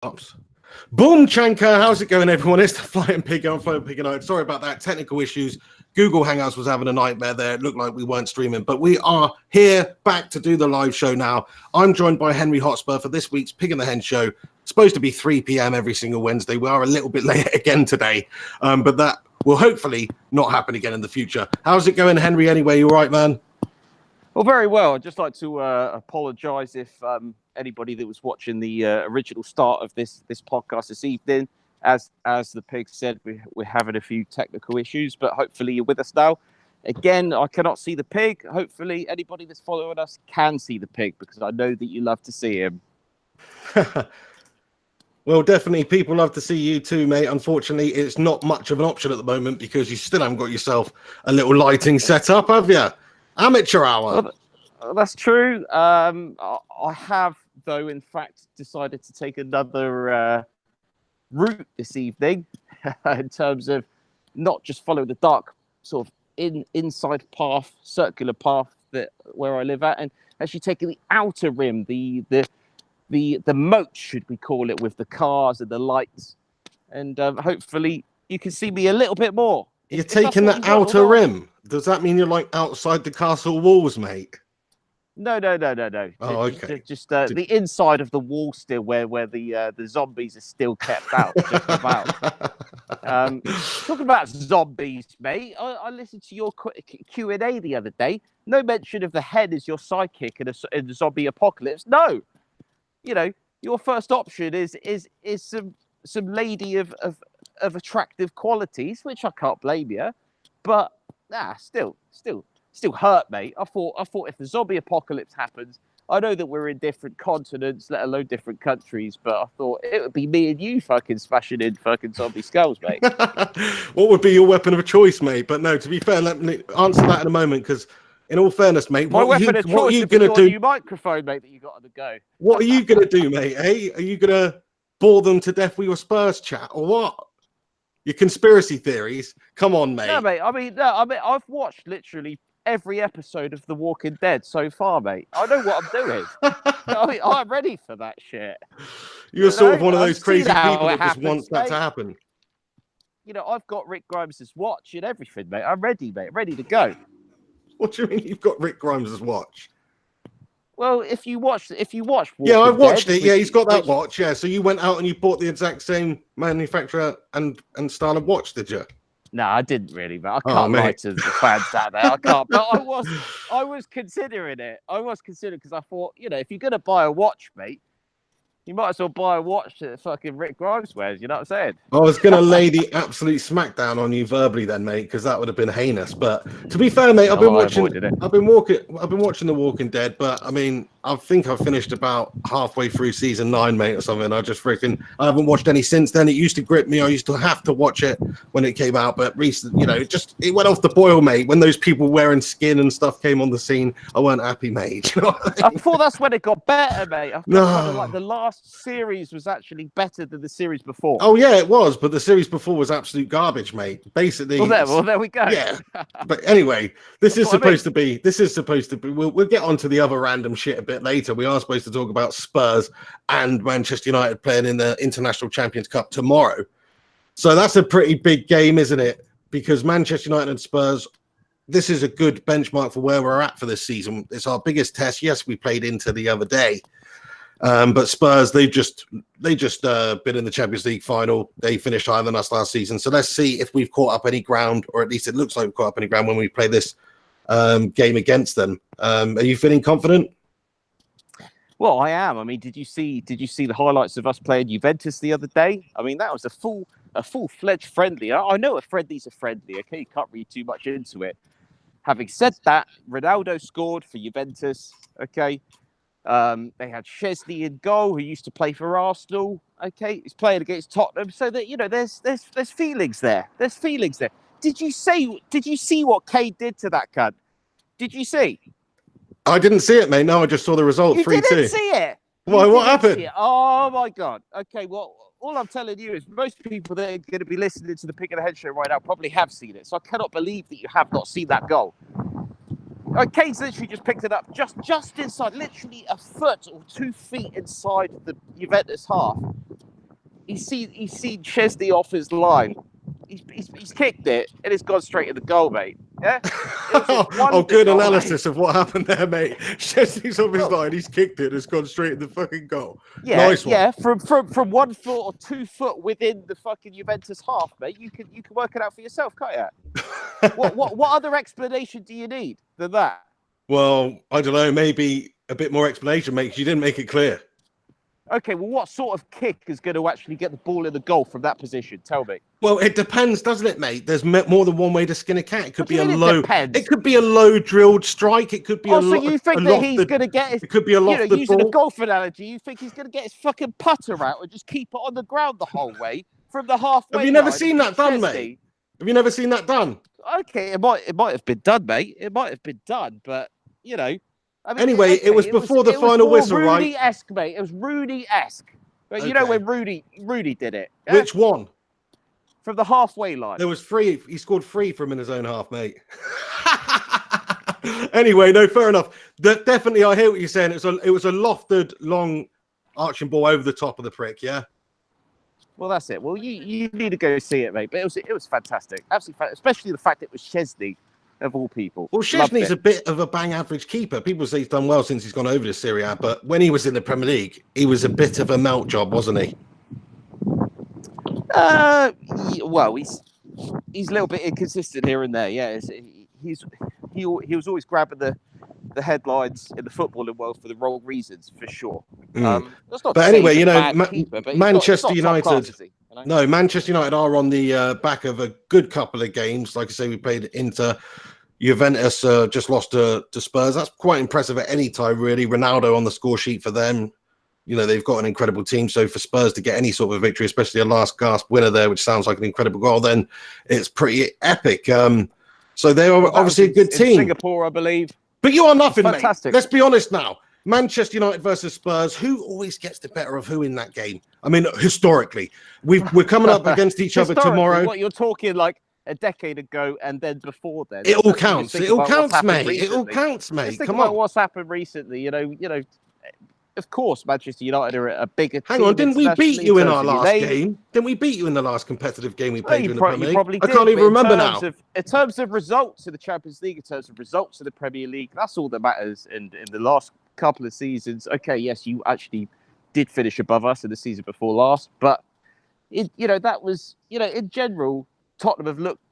Ups. Boom, Chanka. How's it going, everyone? It's the Flying Pig. I'm Flying Pig, and sorry about that. Technical issues. Google Hangouts was having a nightmare there. It looked like we weren't streaming, but we are here back to do the live show now. I'm joined by Henry Hotspur for this week's Pig and the Hen show. It's supposed to be 3 p.m. every single Wednesday. We are a little bit late again today, but that will hopefully not happen again in the future. How's it going, Henry, anyway? You all right, man? Well, very well. I'd just like to apologise if anybody that was watching the original start of this podcast this evening, as the pig said, we're having a few technical issues, but hopefully you're with us now. Again, I cannot see the pig. Hopefully anybody that's following us can see the pig, because I know that you love to see him. Well, definitely people love to see you too, mate. Unfortunately, it's not much of an option at the moment because you still haven't got yourself a little lighting set up, have you? Amateur hour. Well, that's true. I have, though, in fact, decided to take another route this evening in terms of not just follow the dark sort of inside path, circular path where I live at, and actually taking the outer rim, the moat, should we call it, with the cars and the lights, and hopefully you can see me a little bit more. You're taking the outer rim. Does that mean you're like outside the castle walls, mate? No. Oh, okay. Just the inside of the wall still, where the zombies are still kept out. Just about. Talking about zombies, mate. I listened to your Q&A the other day. No mention of the head as your sidekick in a zombie apocalypse. No, you know, your first option is some lady of attractive qualities, which I can't blame you, but still hurt, mate. I thought if the zombie apocalypse happens, I know that we're in different continents, let alone different countries, but I thought it would be me and you fucking smashing in fucking zombie skulls, mate. What would be your weapon of choice, mate? But no, to be fair, let me answer that in a moment, because in all fairness, mate, what are you going to do? New microphone, mate, that you got on the go. What are you going to do, mate? Hey, are you going to bore them to death with your Spurs chat or what? Your conspiracy theories? Come on, mate. No, mate. I mean, I've watched literally every episode of The Walking Dead so far, mate. I know what I'm doing. I mean, I'm ready for that shit. You're sort of one of those crazy people that just wants that to happen. You know, I've got Rick Grimes' watch and everything, mate. I'm ready, mate. Ready to go. What do you mean you've got Rick Grimes' watch? Well, if you watch yeah, I've watched it. Yeah, he's got that watch. Yeah, so you went out and you bought the exact same manufacturer and style of watch, did you? No, I didn't really, but I can't lie to the fans out there. I can't. But I was considering it. I was considering, because I thought, you know, if you're gonna buy a watch, mate, you might as well buy a watch that fucking Rick Grimes wears. You know what I'm saying? I was gonna lay the absolute smackdown on you verbally, then, mate, because that would have been heinous. But to be fair, mate, I've been watching The Walking Dead. But I mean, I think I've finished about halfway through season 9, mate, or something. I haven't watched any since then. It used to grip me. I used to have to watch it when it came out, but recently, you know, it went off the boil, mate. When those people wearing skin and stuff came on the scene, I weren't happy, mate. You know what I mean? I thought that's when it got better, mate. I thought like the last series was actually better than the series before. Oh yeah, it was, but the series before was absolute garbage, mate. Basically, well, there we go. Yeah, but anyway, this is supposed to be. We'll get onto the other random shit a bit later. We are supposed to talk about Spurs and Manchester United playing in the International Champions Cup tomorrow. So that's a pretty big game, isn't it? Because Manchester United and Spurs, this is a good benchmark for where we're at for this season. It's our biggest test. Yes, we played Inter the other day. But Spurs, they just been in the Champions League final. They finished higher than us last season. So let's see if we've caught up any ground, or at least it looks like we've caught up any ground when we play this game against them. Are you feeling confident? Well, I am. I mean, did you see the highlights of us playing Juventus the other day? I mean, that was a full-fledged friendly. I know a friendly's a friendly. Okay, you can't read too much into it. Having said that, Ronaldo scored for Juventus. Okay. They had Szczesny in goal, who used to play for Arsenal. Okay, he's playing against Tottenham, so that, you know, there's feelings there. There's feelings there. Did you see what Kane did to that cunt? Did you see? I didn't see it, mate. No, I just saw the result. 3-2. You didn't see it. Why? What happened? Oh my God. Okay, well, all I'm telling you is most people that are going to be listening to the Pig and the Head show right now probably have seen it. So I cannot believe that you have not seen that goal. Kane's literally just picked it up just inside, literally a foot or 2 feet inside the Juventus half. he's seen Chesney off his line. He's kicked it and it's gone straight in the goal, mate. Yeah. Oh, good analysis of what happened there, mate. Chesney's off his line. He's kicked it. It's gone straight in the fucking goal. Yeah, nice one. Yeah. From 1 foot or 2 foot within the fucking Juventus half, mate. You can work it out for yourself, can't you? What other explanation do you need than that? Well, I don't know. Maybe a bit more explanation, mate. 'Cause you didn't make it clear. Okay, well, what sort of kick is going to actually get the ball in the goal from that position? Tell me. Well, it depends, doesn't it, mate? There's more than one way to skin a cat. It could be a low. It could be a low drilled strike. It could be so you think that he's going to get his? It could be a lofted using ball. a golf analogy, you think he's going to get his fucking putter out and just keep it on the ground the whole way from the halfway? Have you never seen that done, mate? Have you never seen that done? Okay, it might have been done, mate. It might have been done, but you know. I mean, anyway, it was before the final whistle, right? Rooney-esque, mate. It was Rooney-esque. But you know when Rooney did it? Yeah? Which one? From the halfway line. There was 3. He scored 3 from in his own half, mate. Anyway, no, fair enough. Definitely, I hear what you're saying. It was a lofted, long, arching ball over the top of the prick. Yeah. Well, that's it. Well, you need to go see it, mate. But it was fantastic, absolutely fantastic. Especially the fact it was Chesney, of all people. Well, Chesney's a bit of a bang average keeper. People say he's done well since he's gone over to Serie A, but when he was in the Premier League, he was a bit of a melt job, wasn't he? Well, he's a little bit inconsistent here and there. Yeah, he was always grabbing the headlines in the footballing world for the wrong reasons, for sure. That's not. But anyway, you know, keeper, but Manchester he's not United. class, you know? No, Manchester United are on the back of a good couple of games. Like I say, we played Inter. Juventus just lost to Spurs. That's quite impressive at any time, really. Ronaldo on the score sheet for them. You know, they've got an incredible team. So for Spurs to get any sort of victory, especially a last gasp winner there, which sounds like an incredible goal, then it's pretty epic. So they are obviously a good team. Singapore, I believe. But you are nothing, mate. Fantastic. Let's be honest now. Manchester United versus Spurs. Who always gets the better of who in that game? I mean, historically, we're coming up against each other tomorrow. What you're talking like a decade ago and then before then. It all counts. It all counts, mate. It all counts, mate. Come on. What's happened recently? You know. Of course, Manchester United are a bigger team. Hang on, didn't we beat you in our last game? Didn't we beat you in the last competitive game we played in the Premier League? I can't even remember now. In terms of results in the Champions League, in terms of results in the Premier League, that's all that matters. In the last couple of seasons, okay, yes, you actually did finish above us in the season before last, but that was, in general, Tottenham have looked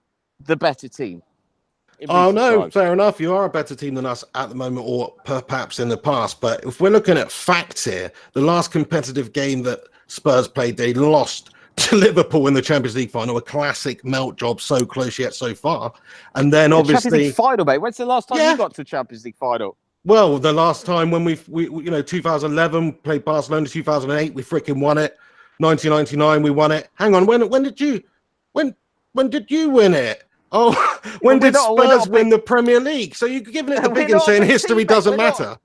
the better team. Oh, no, fair enough. You are a better team than us at the moment, or perhaps in the past. But if we're looking at facts here, the last competitive game that Spurs played, they lost to Liverpool in the Champions League final, a classic melt job, so close yet so far. And then obviously... Champions League final, mate. When's the last time you got to the Champions League final? Well, the last time when we 2011, played Barcelona, 2008, we freaking won it. 1999, we won it. Hang on, when did you win it? Oh, when did Spurs win the Premier League? So you're giving it the big and saying history doesn't matter.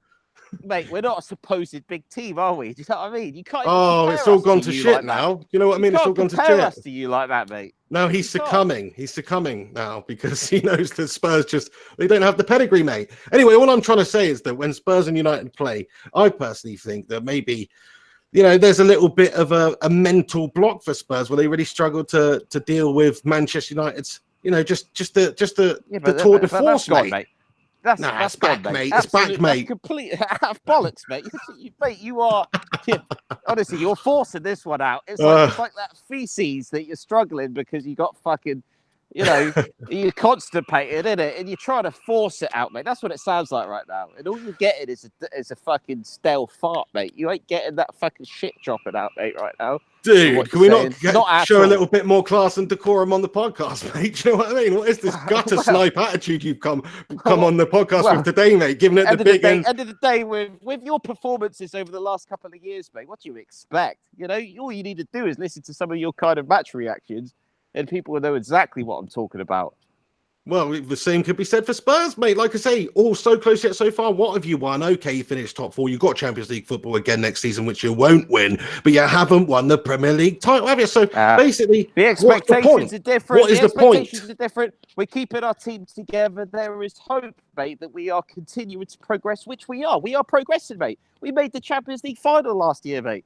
Mate, we're not a supposed big team, are we? Do you know what I mean? You can't. Oh, it's all gone to shit now. You know what I mean? It's all gone to shit. Us to you like that, mate. No, he's succumbing. He's succumbing now because he knows that Spurs they don't have the pedigree, mate. Anyway, all I'm trying to say is that when Spurs and United play, I personally think that maybe, there's a little bit of a mental block for Spurs where they really struggle to deal with Manchester United's. Just the tour de force, mate. That's back, mate. It's back, mate. Complete bollocks, mate. You are honestly, you're forcing this one out. It's like that feces that you're struggling because you got fucking, you're constipated, innit? And you're trying to force it out, mate. That's what it sounds like right now. And all you're getting is a fucking stale fart, mate. You ain't getting that fucking shit dropping out, mate, right now. Dude, can we not show a little bit more class and decorum on the podcast, mate? Do you know what I mean? What is this gutter snipe attitude you've come on the podcast with today, mate? Giving it the big end. End of the day, with your performances over the last couple of years, mate, what do you expect? All you need to do is listen to some of your kind of match reactions, and people will know exactly what I'm talking about. Well, the same could be said for Spurs, mate. Like I say, all so close yet so far. What have you won? Okay, you finished top 4. You've got Champions League football again next season, which you won't win. But you haven't won the Premier League title, have you? So basically, the expectations are different. What is the point? The expectations are different. We're keeping our team together. There is hope, mate, that we are continuing to progress, which we are. We are progressing, mate. We made the Champions League final last year, mate.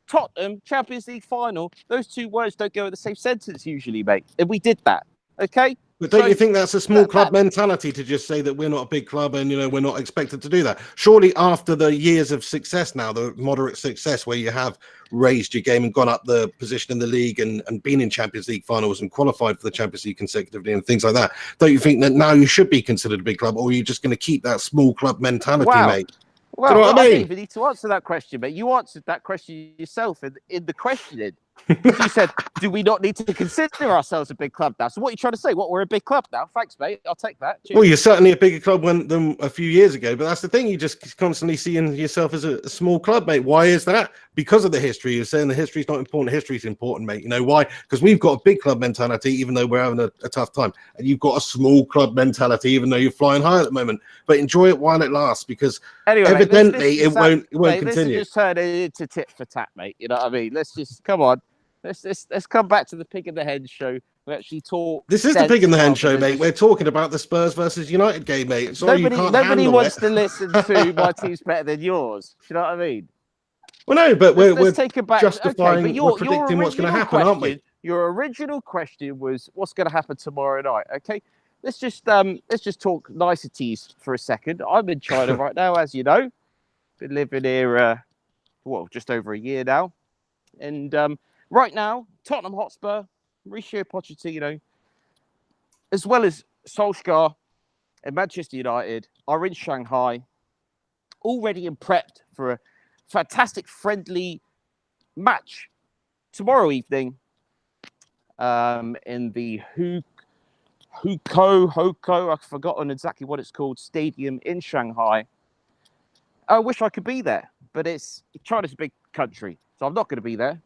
Tottenham, Champions League final, those two words don't go in the same sentence usually, mate. And we did that, okay? But don't you think that's a small club mentality to just say that we're not a big club and, we're not expected to do that? Surely after the years of success now, the moderate success where you have raised your game and gone up the position in the league and been in Champions League finals and qualified for the Champions League consecutively and things like that, don't you think that now you should be considered a big club, or are you just going to keep that small club mentality, mate? Well, do you know what I mean? I don't even need to answer that question, mate. You answered that question yourself in the questioning. You said, do we not need to consider ourselves a big club now? So what are you trying to say? What, we're a big club now? Thanks, mate. I'll take that. Cheers. Well, you're certainly a bigger club than a few years ago, but that's the thing. You just constantly seeing yourself as a small club, mate. Why is that? Because of the history. You're saying the history is not important. History is important, mate. You know why? Because we've got a big club mentality, even though we're having a tough time. And you've got a small club mentality, even though you're flying high at the moment. But enjoy it while it lasts, because anyway, evidently mate, it won't continue. This just turn it into tit for tat, mate. You know what I mean? Let's just, come on. Let's come back to the Pig in the Hen show. We actually talk. This is the Pig in the Hen show, mate. We're talking about the Spurs versus United game, mate. Sorry, nobody wants to listen to my team's better than yours. Do you know what I mean? Well, no, but we're take it back. justifying, okay, we're predicting what's going to happen, aren't we? Your original question was what's going to happen tomorrow night. Okay, let's just talk niceties for a second. I'm in China right now, as you know. Been living here, just over a year now, and right now, Tottenham Hotspur, Mauricio Pochettino, as well as Solskjaer and Manchester United are in Shanghai, already in prepped for a fantastic friendly match tomorrow evening in the Hoko, I've forgotten exactly what it's called, stadium in Shanghai. I wish I could be there, but China's a big country, so I'm not going to be there.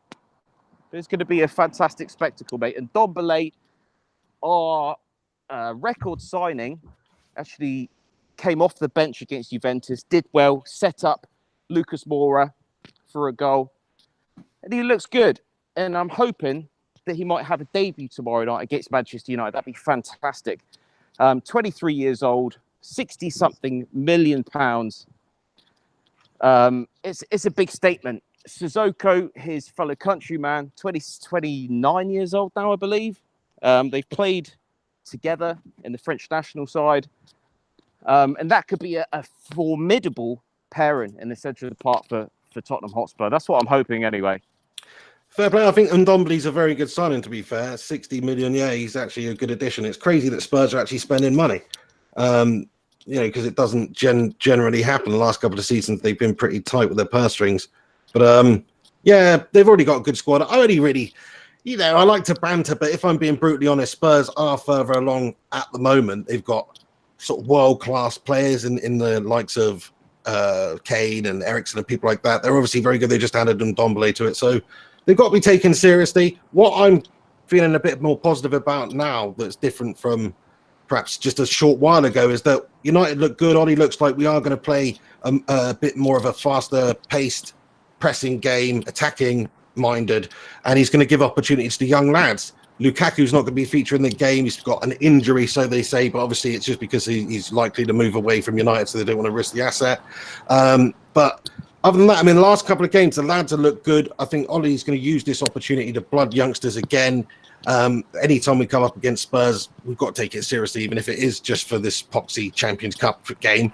It's going to be a fantastic spectacle, mate. And Ndombele, our record signing, actually came off the bench against Juventus, did well, set up Lucas Moura for a goal. And he looks good. And I'm hoping that he might have a debut tomorrow night against Manchester United. That'd be fantastic. 23 years old, 60-something million pounds. It's a big statement. Sissoko, his fellow countryman, 29 years old now, I believe. They've played together in the French national side. And that could be a formidable pairing in the centre of the park for Tottenham Hotspur. That's what I'm hoping anyway. Fair play. I think Ndombele's a very good signing, to be fair. 60 million, yeah, he's actually a good addition. It's crazy that Spurs are actually spending money. Because it doesn't generally happen. The last couple of seasons, they've been pretty tight with their purse strings. But yeah, they've already got a good squad. I only really, I like to banter, but if I'm being brutally honest, Spurs are further along at the moment. They've got sort of world-class players in the likes of Kane and Eriksen and people like that. They're obviously very good. They just added Ndombele to it. So they've got to be taken seriously. What I'm feeling a bit more positive about now that's different from perhaps just a short while ago is that United look good. Ollie looks like we are going to play a bit more of a faster paced pressing game, attacking minded, and he's going to give opportunities to young lads. Lukaku's not going to be featuring the game. He's got an injury, so they say, but obviously it's just because he's likely to move away from United, so they don't want to risk the asset. But other than that, I mean, the last couple of games, the lads have looked good. I think Ollie's going to use this opportunity to blood youngsters again. Anytime we come up against Spurs, we've got to take it seriously, even if it is just for this Poxy Champions Cup game.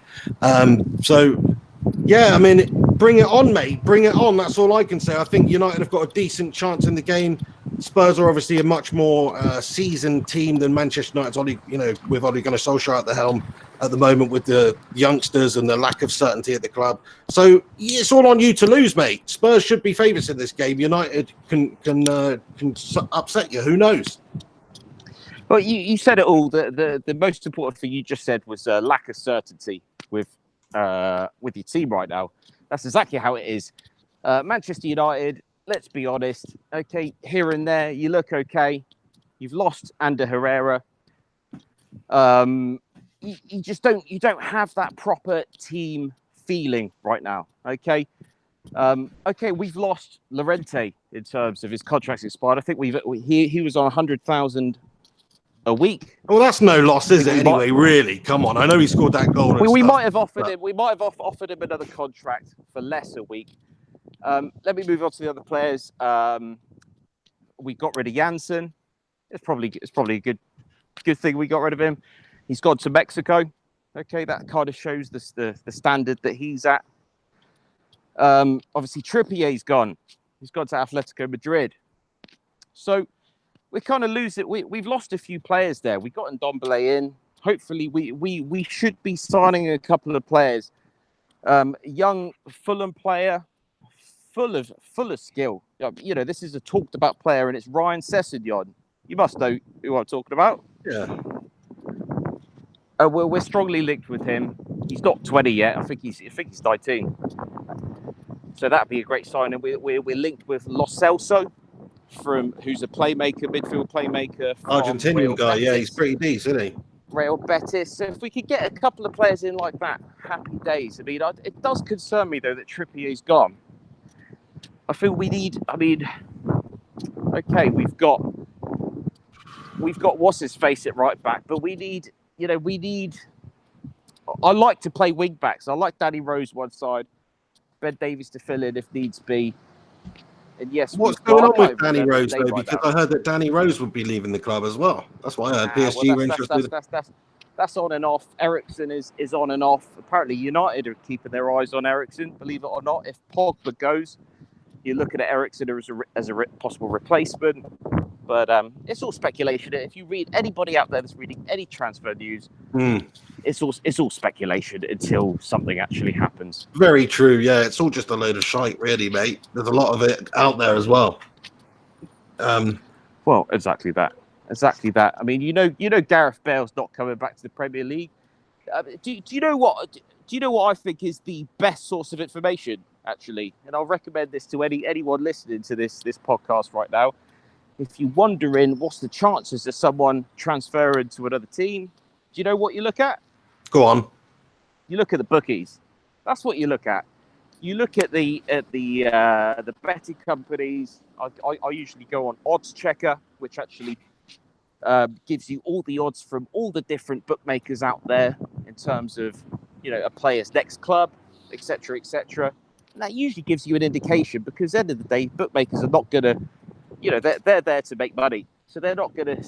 So, yeah, I mean, bring it on, mate. Bring it on. That's all I can say. I think United have got a decent chance in the game. Spurs are obviously a much more seasoned team than Manchester United's. Ollie, with Ole Gunnar Solskjaer at the helm at the moment, with the youngsters and the lack of certainty at the club. So it's all on you to lose, mate. Spurs should be favourites in this game. United can upset you. Who knows? Well, you said it all. The most important thing you just said was lack of certainty with your team right now. That's exactly how it is. Manchester United, let's be honest. Okay, here and there, you look okay. You've lost Ander Herrera. You just don't have that proper team feeling right now. Okay. We've lost Llorente in terms of his contract's expired. I think he was on 100,000 a week. Well, that's no loss, is it? Anyway, really? Come on. I know he scored that goal. We might have offered him. We might have offered him another contract for less a week. Let me move on to the other players. We got rid of Janssen. It's probably a good thing we got rid of him. He's gone to Mexico. Okay, that kind of shows the standard that he's at. Obviously, Trippier's gone. He's gone to Atletico Madrid. So we kind of lose it. We've lost a few players there. We got Ndombele in. Hopefully, we should be signing a couple of players. Young Fulham player, full of skill. You know, this is a talked about player, and it's Ryan Sessegnon. You must know who I'm talking about. Yeah. We're strongly linked with him. He's not 20 yet. I think he's 19. So that'd be a great sign. And we're linked with Lo Celso, who's a playmaker, midfield playmaker. Argentinian guy, Betis. Yeah, he's pretty decent, isn't he? Real Betis. So if we could get a couple of players in like that, happy days. I mean, it does concern me though that Trippier's gone. I feel we need. I mean, okay, we've got what's his face at right back, but we need. I like to play wing backs. I like Danny Rose one side, Ben Davies to fill in if needs be. And yes, what's going on with Danny Rose though? Because I heard that Danny Rose would be leaving the club as well. That's why I heard PSG were interested. That's on and off. Ericsson is on and off. Apparently, United are keeping their eyes on Ericsson. Believe it or not, if Pogba goes, you're looking at Ericsson as a possible replacement. But it's all speculation. If you read anybody out there that's reading any transfer news, it's all speculation until something actually happens. Very true. Yeah, it's all just a load of shite, really, mate. There's a lot of it out there as well. Well, exactly that. I mean, you know, Gareth Bale's not coming back to the Premier League. Do you know what? Do you know what I think is the best source of information, actually? And I'll recommend this to anyone listening to this podcast right now. If you're wondering what's the chances of someone transferring to another team, do you know what you look at? Go on. You look at the bookies. That's what you look at. You look at the betting companies. I usually go on Odds Checker, which actually gives you all the odds from all the different bookmakers out there in terms of, you know, a player's next club, etc., etc. And that usually gives you an indication, because at the end of the day, bookmakers are not going to, you know, they're there to make money, so they're not going to,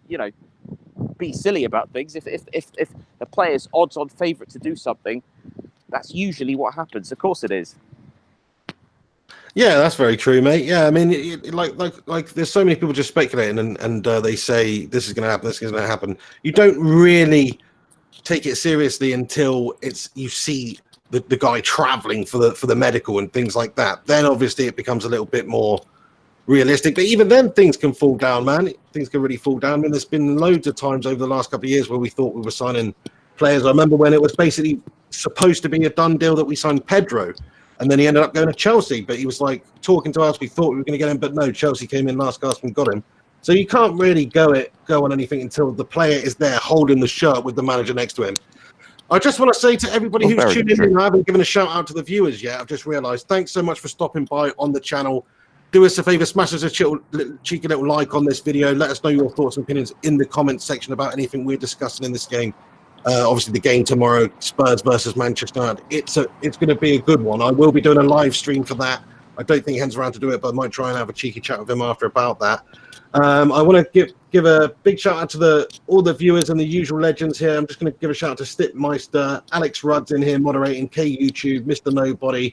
you know, be silly about things. If a player's odds-on favourite to do something, that's usually what happens. Of course, it is. Yeah, that's very true, mate. Yeah, I mean, like, there's so many people just speculating, and they say this is going to happen, this is going to happen. You don't really take it seriously until you see the guy traveling for the medical and things like that. Then obviously it becomes a little bit more realistic, but even then things can fall down, man. Things can really fall down. I mean, there's been loads of times over the last couple of years where we thought we were signing players. I remember when it was basically supposed to be a done deal that we signed Pedro, and then he ended up going to Chelsea, but he was like talking to us, we thought we were going to get him, but no, Chelsea came in last gasp and got him. So you can't really go on anything until the player is there holding the shirt with the manager next to him. I just want to say to everybody who's tuned in, I haven't given a shout out to the viewers yet. I've just realised. Thanks so much for stopping by on the channel. Do us a favour, smash us a cheeky little like on this video. Let us know your thoughts and opinions in the comments section about anything we're discussing in this game. Obviously, the game tomorrow, Spurs versus Manchester United. It's going to be a good one. I will be doing a live stream for that. I don't think Hen's around to do it, but I might try and have a cheeky chat with him after about that. I want to give a big shout out to all the viewers and the usual legends here. I'm just going to give a shout out to Stipmeister, Alex Rudd's in here moderating, K YouTube, Mr. Nobody,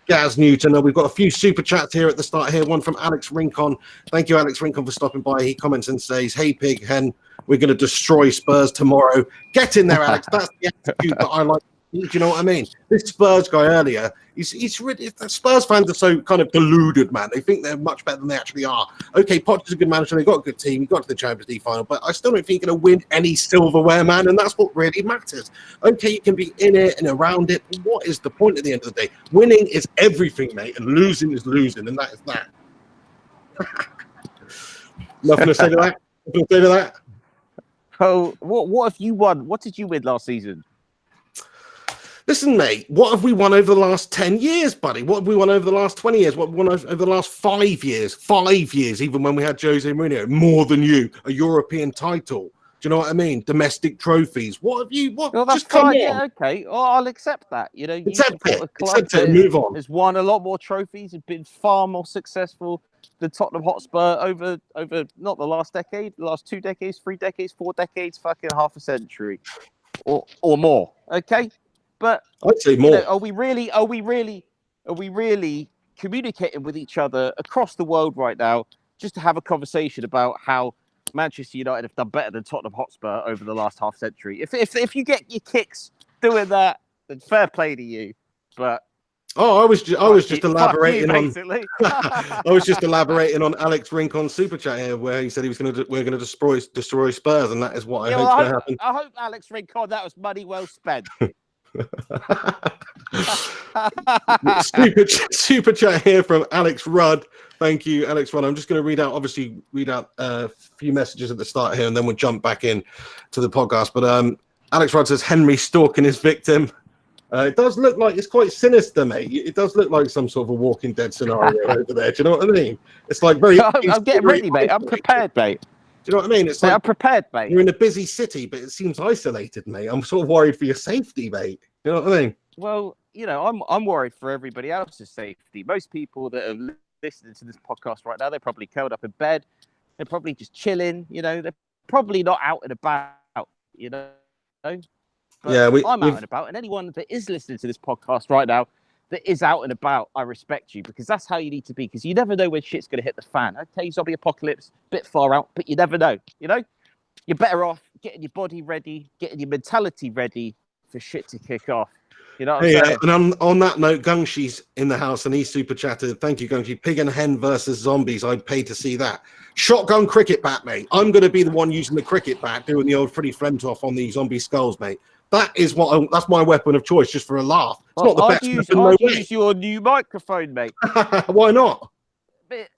Gaz Newton. We've got a few super chats here at the start here. One from Alex Rincon. Thank you, Alex Rincon, for stopping by. He comments and says, "Hey, Pig Hen, we're going to destroy Spurs tomorrow." Get in there, Alex. That's the attitude that I like. Do you know what I mean? This Spurs guy earlier, he's really, Spurs fans are so kind of deluded, man. They think they're much better than they actually are. Okay, Potter's a good manager. They've got a good team. He got to the Champions League final, but I still don't think you're going to win any silverware, man, and that's what really matters. Okay, you can be in it and around it, but what is the point at the end of the day? Winning is everything, mate, and losing is losing, and that is that. Nothing to say to that? Nothing to say to that? Oh, what have you won? What did you win last season? Listen, mate, what have we won over the last 10 years, buddy? What have we won over the last 20 years? What have we won over the last 5 years? 5 years, even when we had Jose Mourinho, more than you, a European title. Do you know what I mean? Domestic trophies. What have you? What? Well, that's Just come fine. on. Yeah, okay. Well, I'll accept that. You know, you Accept support it. a club Accept it and move on. has won a lot more trophies, has been far more successful than Tottenham Hotspur over not the last decade, the last 2 decades, 3 decades, 4 decades, fucking half a century, or more. Okay, but I'd say you more. know, are we really communicating with each other across the world right now just to have a conversation about how Manchester United have done better than Tottenham Hotspur over the last half century? If you get your kicks doing that, then fair play to you. But I was just elaborating on. basically. I was just elaborating on Alex Rincon's super chat here, where he said we're going to destroy Spurs, and that is what I hope is going to happen. I hope Alex Rincon, that was money well spent. super chat here from Alex Rudd. Thank you, Alex Rudd. I'm just going to read out a few messages at the start here, and then we'll jump back in to the podcast. But Alex Rudd says Henry stalking his victim. It does look like it's quite sinister, mate. It does look like some sort of a Walking Dead scenario over there. Do you know what I mean? It's like very. I'm getting ready, mate. I'm prepared, mate. Do you know what I mean? It's like I'm prepared, mate. You're in a busy city, but it seems isolated, mate. I'm sort of worried for your safety, mate. You know what I mean? Well, you know, I'm worried for everybody else's safety. Most people that are listening to this podcast right now, they're probably curled up in bed. They're probably just chilling. You know, they're probably not out and about. You know. But yeah, I'm out and about, and anyone that is listening to this podcast right now that is out and about, I respect you, because that's how you need to be, because you never know when shit's going to hit the fan. Okay, zombie apocalypse, bit far out, but you never know, you know? You're better off getting your body ready, getting your mentality ready for shit to kick off. You know what I'm saying? And on that note, Gungshi's in the house, and he's super chatted. Thank you, Gungshi. Pig and hen versus zombies. I'd pay to see that. Shotgun cricket bat, mate. I'm going to be the one using the cricket bat, doing the old Freddie Flemtoff on the zombie skulls, mate. That is that's my weapon of choice, just for a laugh. It's not the best weapon, I'd use your new microphone, mate. Why not? But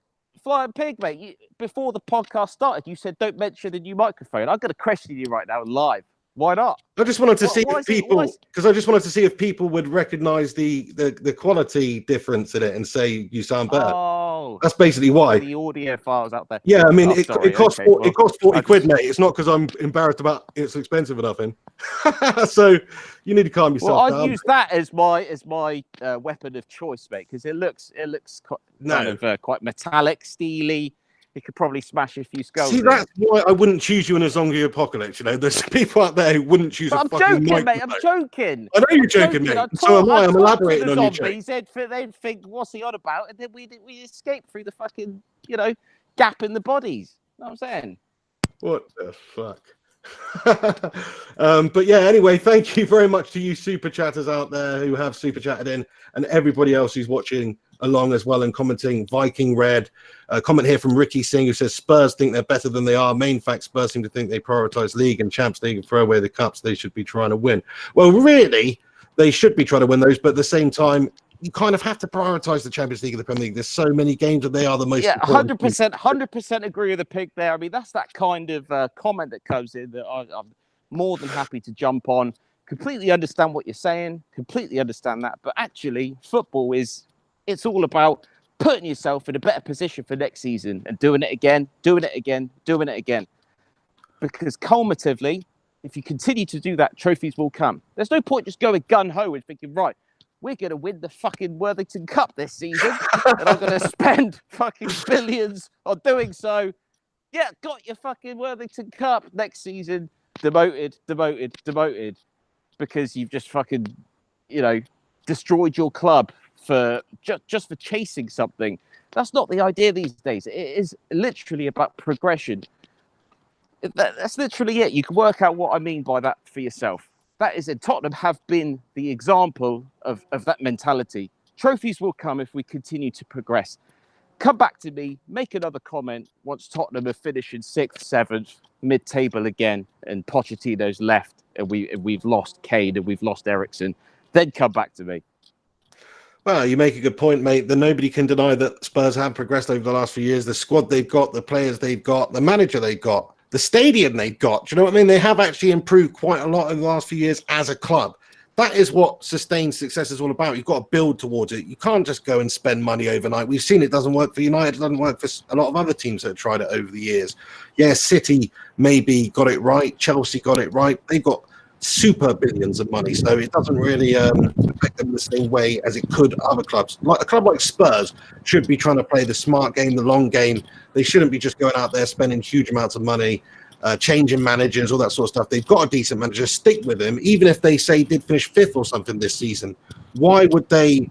Flying Pig, mate, before the podcast started, you said don't mention the new microphone. I'm going to question you right now live. Why not? I just wanted to see if people, because I just wanted to see if people would recognize the quality difference in it and say you sound better. Oh, that's basically why. The audio files out there. Yeah, I mean, it costs 40 quid, mate. It's not because I'm embarrassed about it's expensive enough in. So you need to calm yourself down. I'd use that as my weapon of choice, mate, because it looks quite metallic, steely. It could probably smash a few skulls. See, that's why I wouldn't choose you in a zombie apocalypse. You know, there's people out there who wouldn't choose a fucking microphone. Mate. I'm joking. I know you're joking, mate. So am I. I'm elaborating on you. They'd think, what's he on about? And then we escape through the fucking, gap in the bodies. You know what I'm saying? What the fuck? But yeah, anyway, thank you very much to you super chatters out there who have super chatted in, and everybody else who's watching along as well and commenting. Viking Red, comment here from Ricky Singh, who says Spurs think they're better than they are. Main fact, Spurs seem to think they prioritize league and Champions League and throw away the cups they should be trying to win. Well, really, they should be trying to win those, but at the same time, you kind of have to prioritize the Champions League and the Premier League. There's so many games that they are the most. Yeah, 100% agree with the pig there. I mean, that's that kind of comment that comes in that I'm more than happy to jump on. Completely understand what you're saying. Completely understand that. But actually, football it's all about putting yourself in a better position for next season and doing it again. Because cumulatively, if you continue to do that, trophies will come. There's no point just going gun-ho and thinking, right, we're going to win the fucking Worthington Cup this season, and I'm going to spend fucking billions on doing so. Yeah, got your fucking Worthington Cup next season. Demoted. Because you've just fucking, destroyed your club for just for chasing something. That's not the idea these days. It is literally about progression. That's literally it. You can work out what I mean by that for yourself. That is it. Tottenham have been the example of that mentality. Trophies will come if we continue to progress. Come back to me, make another comment once Tottenham are finishing 6th, 7th, mid-table again, and Pochettino's left, and we've lost Kane and we've lost Eriksen. Then come back to me. Well, you make a good point, mate. Nobody can deny that Spurs have progressed over the last few years. The squad they've got, the players they've got, the manager they've got, the stadium they've got. Do you know what I mean? They have actually improved quite a lot in the last few years as a club. that is what sustained success is all about. You've got to build towards it. You can't just go and spend money overnight. We've seen it doesn't work for United. It doesn't work for a lot of other teams that have tried it over the years. Yeah, City maybe got it right. Chelsea got it right. They've got super billions of money, so it doesn't really affect them the same way as it could other clubs. Like a club like Spurs should be trying to play the smart game, the long game. They shouldn't be just going out there spending huge amounts of money, changing managers, all that sort of stuff. They've got a decent manager, stick with him, even if they say did finish 5th or something this season. Why would they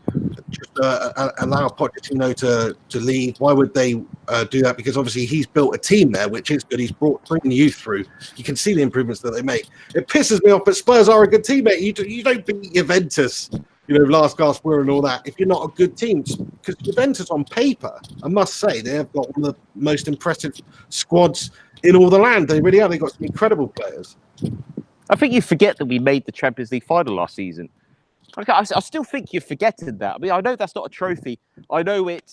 just allow Pochettino to leave? Why would they do that? Because obviously he's built a team there, which is good. He's bringing youth through. You can see the improvements that they make. It pisses me off, but Spurs are a good team, mate. You don't beat Juventus, last gasp were and all that if you're not a good team. Because Juventus on paper, I must say, they have got one of the most impressive squads in all the land. They really are. They've got some incredible players. I think you forget that we made the Champions League final last season. I still think you're forgetting that. I mean, I know that's not a trophy. I know it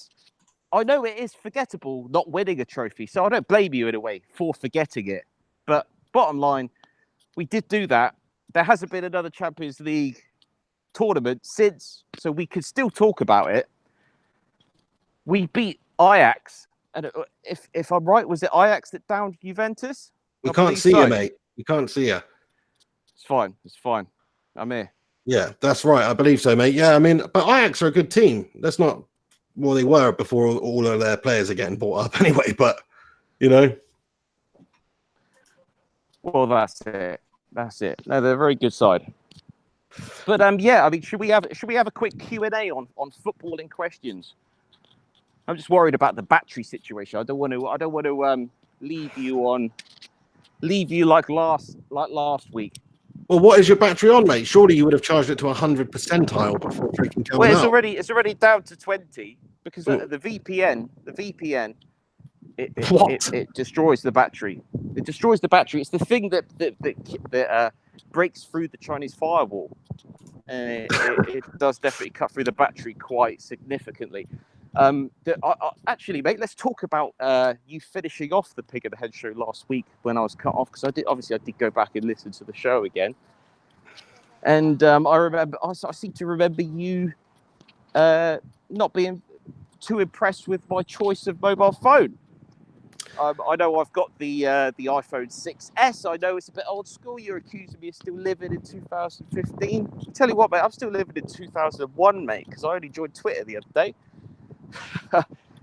is forgettable not winning a trophy. So I don't blame you in a way for forgetting it. But bottom line, we did do that. There hasn't been another Champions League tournament since, so we could still talk about it. We beat Ajax, and if I'm right, was it Ajax that downed Juventus? We can't see you, mate. We can't see you. It's fine. It's fine. I'm here. Yeah, that's right. I believe so, mate. Yeah, I mean, but Ajax are a good team. That's not well, they were before all of their players are getting bought up anyway. But well, that's it. That's it. No, they're a very good side. But yeah, I mean, should we have a quick Q&A on footballing questions? I'm just worried about the battery situation. I don't want to leave you like last week. Well, what is your battery on, mate? Surely you would have charged it to 100 percentile before freaking coming Well, out. it's already down to 20 because the VPN it destroys the battery. It destroys the battery. It's the thing that breaks through the Chinese firewall, and it does definitely cut through the battery quite significantly. Actually, mate, let's talk about you finishing off the Pig and the Head show last week when I was cut off, because I did go back and listen to the show again, and I seem to remember you not being too impressed with my choice of mobile phone. I know I've got the iPhone 6S. I know it's a bit old school. You're accusing me of still living in 2015. I tell you what, mate, I'm still living in 2001, mate, because I only joined Twitter the other day.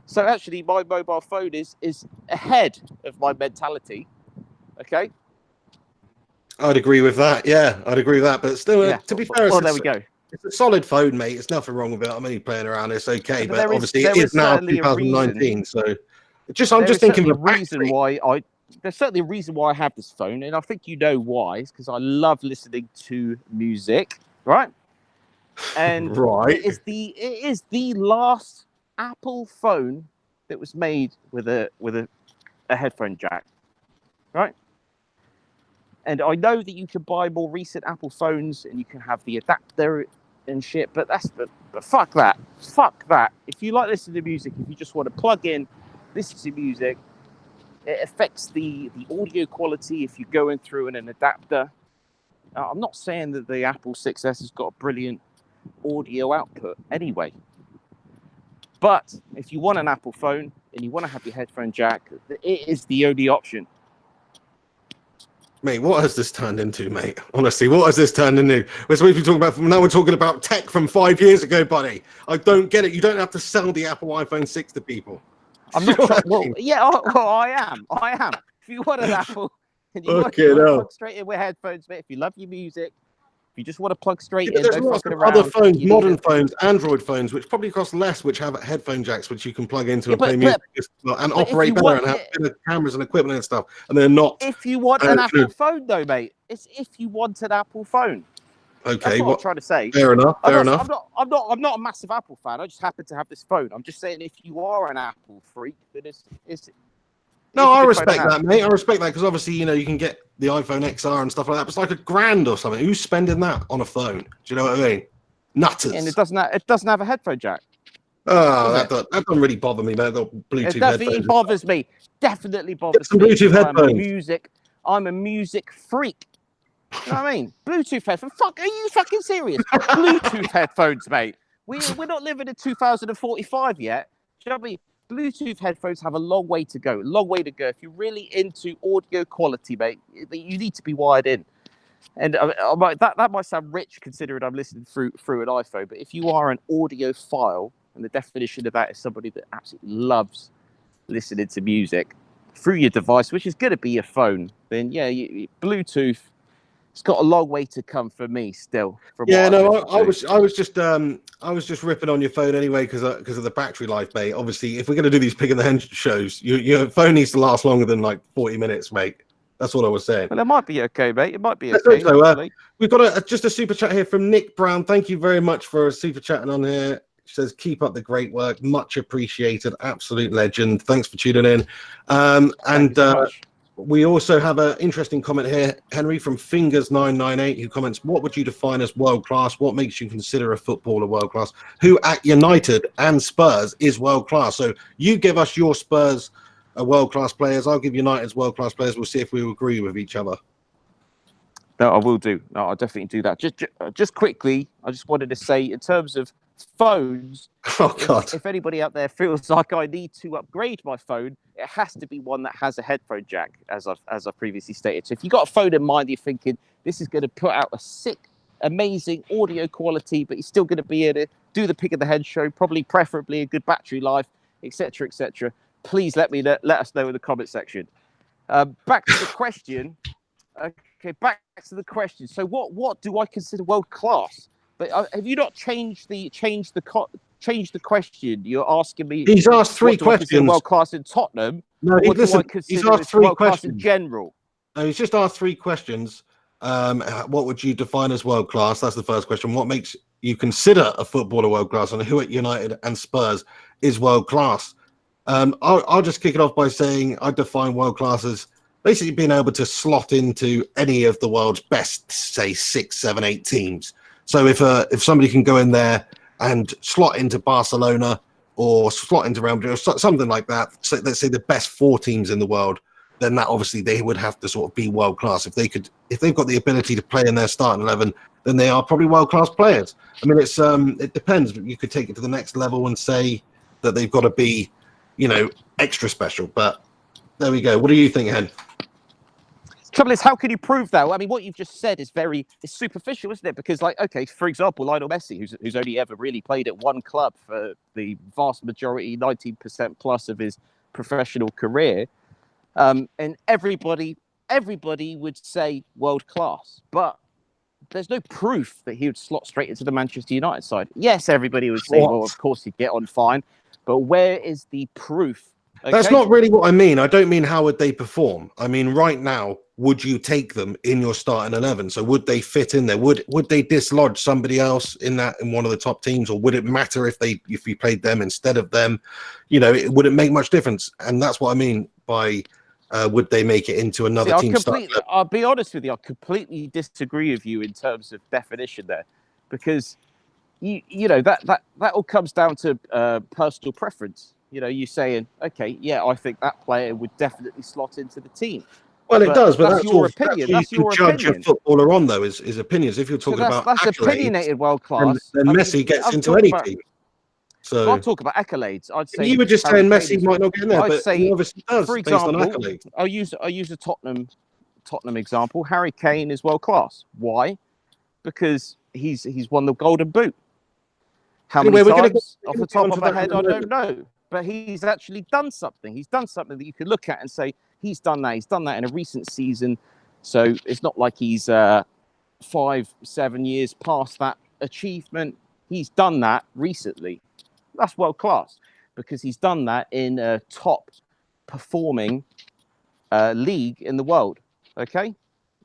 So actually, my mobile phone is ahead of my mentality. Okay. I'd agree with that. Yeah, I'd agree with that. But still, to be fair, there we go. It's a solid phone, mate. It's nothing wrong with it. I'm only playing around. It's okay, but obviously it is now 2019. So I'm just thinking of the reason why there's certainly a reason why I have this phone, and I think you know why. It's because I love listening to music, right? And right. it is the last Apple phone that was made with a headphone jack, right? And I know that you can buy more recent Apple phones and you can have the adapter and shit, but fuck that. Fuck that. If you like listening to music, if you just want to plug in, listen to music, it affects the audio quality if you're going through an adapter. I'm not saying that the Apple 6S has got a brilliant audio output anyway. But if you want an Apple phone and you want to have your headphone jack, it is the only option. Mate, what has this turned into, mate? Honestly, what has this turned into? We're supposed to be talking about, now we're talking about tech from 5 years ago, buddy. I don't get it. You don't have to sell the Apple iPhone 6 to people. I'm not sure. Well, yeah, I am. If you want an Apple and you want to plug straight in with headphones, mate, if you love your music, if you just want to plug straight in, there's lots of other phones, modern phones, Android phones, which probably cost less, which have headphone jacks, which you can plug into and play music and operate better and have better cameras and equipment and stuff. And they're not. If you want an Apple phone, though, mate, it's if you want an Apple phone. Okay, that's what I'm trying to say. Fair enough. I'm not a massive Apple fan. I just happen to have this phone. I'm just saying, if you are an Apple freak, then it's no, I respect that, mate. I respect that because obviously, you can get the iPhone XR and stuff like that. But it's like $1,000 or something. Who's spending that on a phone? Do you know what I mean? Nutters. And it doesn't have a headphone jack. Oh, that doesn't really bother me, man. The Bluetooth headphones. It bothers me. Definitely bothers me. Bluetooth headphones. I'm a music freak. You know what I mean? Bluetooth headphones. Fuck, are you fucking serious? Bluetooth headphones, mate. We're not living in 2045 yet. Do you know what I mean? Bluetooth headphones have a long way to go. Long way to go. If you're really into audio quality, mate, you need to be wired in. And that might sound rich considering I'm listening through an iPhone. But if you are an audiophile, and the definition of that is somebody that absolutely loves listening to music through your device, which is going to be your phone, then yeah, Bluetooth. It's got a long way to come for me still. Yeah, no, I was just ripping on your phone anyway because of the battery life, mate. Obviously, if we're going to do these pig in the hen shows, your phone needs to last longer than like 40 minutes, mate. That's what I was saying. Well, it might be okay, mate. It might be okay. So, we've got just a super chat here from Nick Brown. Thank you very much for super chatting on here. He says, keep up the great work. Much appreciated. Absolute legend. Thanks for tuning in. We also have an interesting comment here, Henry, from Fingers998, who comments, what would you define as world-class? What makes you consider a footballer world-class? Who at United and Spurs is world-class? So you give us your Spurs world-class players. I'll give United's world-class players. We'll see if we agree with each other. No, I will do. No, I'll definitely do that. Just quickly, I just wanted to say, in terms of phones, if anybody out there feels like I need to upgrade my phone, it has to be one that has a headphone jack, as I've previously stated. So if you've got a phone in mind, you're thinking this is going to put out a sick, amazing audio quality, but you're still going to be able to do the pick of the head show, preferably a good battery life, etc., etc. Please let us know in the comment section. Back to the question. Okay, back to the question. So what do I consider world class? But have you not changed the question? You're asking me. He's asked three questions. World class in Tottenham. No, he's asked three questions in general. No, he's just asked three questions. What would you define as world class? That's the first question. What makes you consider a footballer world class, and who at United and Spurs is world class? I'll just kick it off by saying I define world class as basically being able to slot into any of the world's best, say 6, 7, 8 teams. So if somebody can go in there and slot into Barcelona or slot into Real Madrid or something like that, so let's say the best 4 teams in the world, then that obviously they would have to sort of be world class. If they've got the ability to play in their starting 11, then they are probably world class players. I mean, it depends. You could take it to the next level and say that they've got to be, extra special. But there we go. What do you think, Hen? Trouble is, how can you prove that? I mean, what you've just said is it's superficial, isn't it? Because, okay, for example, Lionel Messi, who's only ever really played at one club for the vast majority, 90% plus of his professional career, and everybody would say world class, but there's no proof that he would slot straight into the Manchester United side. Yes, everybody would say, well, of course he'd get on fine, but where is the proof? Okay? That's not really what I mean. I don't mean how would they perform. I mean, right now, would you take them in your starting 11? So would they fit in there? Would they dislodge somebody else in one of the top teams, or would it matter if you played them instead of them? Would it make much difference? And that's what I mean by would they make it into another team? I'll be honest with you. I completely disagree with you in terms of definition there, because that all comes down to personal preference. You saying, okay, yeah, I think that player would definitely slot into the team. Well, it does, but that's your opinion. That's your judge a footballer on, though, is opinions. If you're talking about that's opinionated world class, then Messi gets into any team. So I'll talk about accolades. I'd say you were just saying Messi might not get in there, but he obviously does. For example, I'll use a Tottenham example. Harry Kane is world class. Why? Because he's won the Golden Boot. How many times? Off the top of my head, I don't know. But he's actually done something. He's done something that you could look at and say, he's done that. He's done that in a recent season. So it's not like he's 5-7 years past that achievement. He's done that recently. That's world class because he's done that in a top performing league in the world. Okay,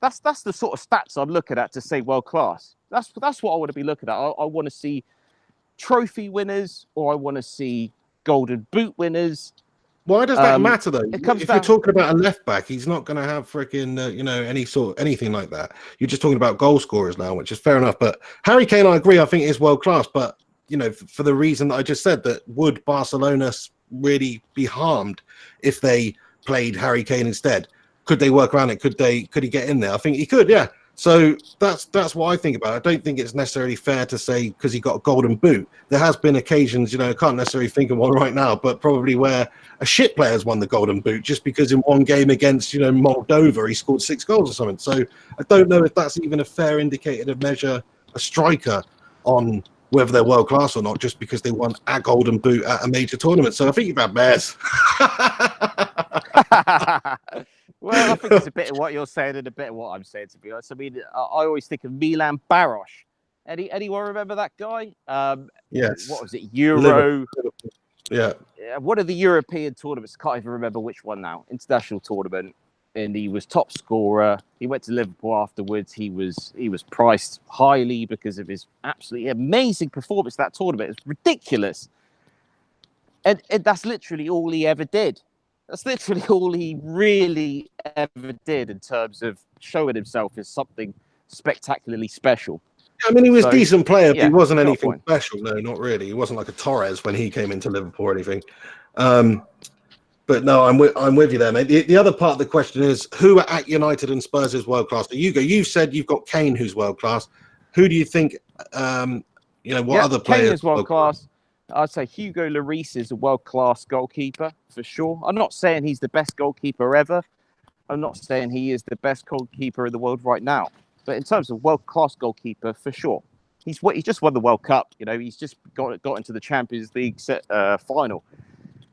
that's the sort of stats I'm looking at to say world class. That's what I want to be looking at. I want to see trophy winners, or I want to see Golden Boot winners. Why does that matter though? If you're talking about a left back, he's not going to have freaking anything like that. You're just talking about goal scorers now, which is fair enough. But Harry Kane, I agree, I think is world class. But for the reason that I just said, that would Barcelona really be harmed if they played Harry Kane instead? Could they work around it? Could he get in there? I think he could. Yeah. So that's what I think about it. I don't think it's necessarily fair to say because he got a golden boot. There has been occasions, I can't necessarily think of one right now, but probably where a shit player's won the golden boot just because in one game against, Moldova, he scored 6 goals or something. So I don't know if that's even a fair indicator to measure a striker on whether they're world class or not, just because they won a golden boot at a major tournament. So I think you've had bears. Well, I think it's a bit of what you're saying and a bit of what I'm saying, to be honest. I mean, I always think of Milan Baros. Anyone remember that guy? Yes. What was it? Euro. Liverpool. Yeah. One of the European tournaments. Can't even remember which one now. International tournament, and he was top scorer. He went to Liverpool afterwards. He was priced highly because of his absolutely amazing performance that tournament. It's ridiculous, and that's literally all he ever did. That's literally all he really ever did in terms of showing himself as something spectacularly special. I mean, he was a decent player, but he wasn't anything point. special. No, not really. He wasn't like a Torres when he came into Liverpool or anything. But no, I'm with you there, mate. The other part of the question is, who at United and Spurs is world class? You've said you've got Kane, who's world class. Who do you think? What other players? Kane is world class. I'd say Hugo Lloris is a world-class goalkeeper, for sure. I'm not saying he's the best goalkeeper ever. I'm not saying he is the best goalkeeper in the world right now. But in terms of world-class goalkeeper, for sure. He's just won the World Cup. He's just got into the Champions League final.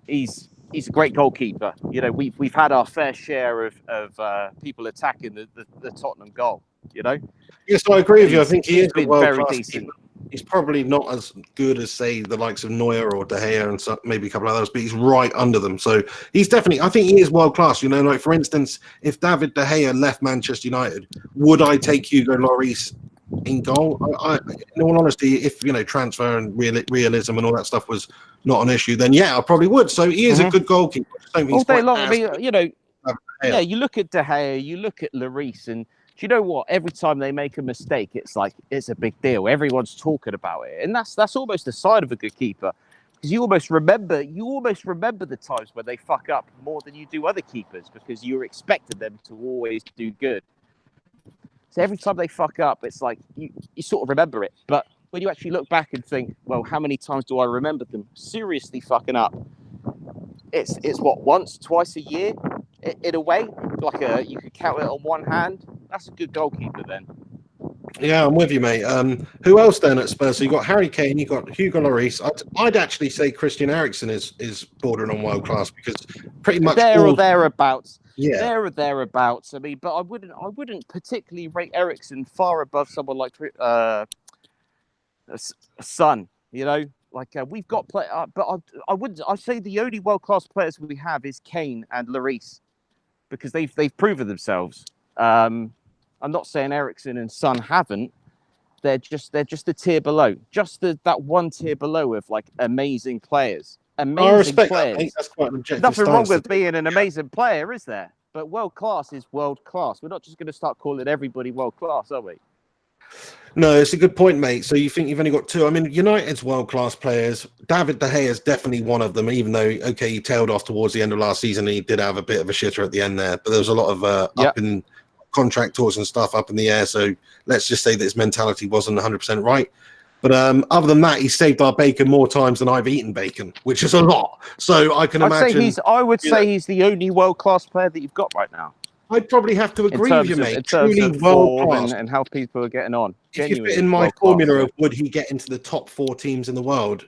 He's a great goalkeeper. We've had our fair share of people attacking the Tottenham goal. Yes, I agree with you. I think he is been very decent. He's probably not as good as, say, the likes of Neuer or De Gea and maybe a couple of others, but he's right under them. So he's definitely, I think he is world class. Like, for instance, if David De Gea left Manchester United, would I take Hugo Lloris in goal? In all honesty, if, transfer and realism and all that stuff was not an issue, then yeah, I probably would. So he is a good goalkeeper. All day long. I mean, you look at De Gea, you look at Lloris, and do you know what? Every time they make a mistake, it's a big deal. Everyone's talking about it, and that's almost the side of a good keeper, because you almost remember the times when they fuck up more than you do other keepers, because you're expecting them to always do good. So every time they fuck up, it's like you sort of remember it. But when you actually look back and think, well, how many times do I remember them seriously fucking up? It's what, once, twice a year, in a way. You could count it on one hand. That's a good goalkeeper then. Yeah, I'm with you, mate. Who else then at Spurs? So you got Harry Kane, you got Hugo Lloris. I'd actually say Christian Eriksen is bordering on world class, because pretty much or thereabouts. Yeah, there or thereabouts. I mean, but I wouldn't particularly rate Eriksen far above someone like Son. We've got play, but I'd say the only world class players we have is Kane and Lloris, because they've proven themselves. I'm not saying Eriksen and Son haven't. They're just a tier below, just that one tier below of amazing players. Amazing I respect players. That, mate. That's quite an objective. Nothing wrong with being an amazing player, is there? But world class is world class. We're not just going to start calling everybody world class, are we? No, it's a good point, mate. So you think you've only got two? I mean, United's world-class players. David De Gea is definitely one of them, even though, okay, he tailed off towards the end of last season. He did have a bit of a shitter at the end there, but there was a lot of up in contract talks and stuff up in the air. So let's just say that his mentality wasn't 100% right. But other than that, he saved our bacon more times than I've eaten bacon, which is a lot. So I can imagine. I would say he's the only world-class player that you've got right now. I'd probably have to agree with you, mate. In terms of form and how people are getting on. If you fit in my formula of would he get into the top 4 teams in the world,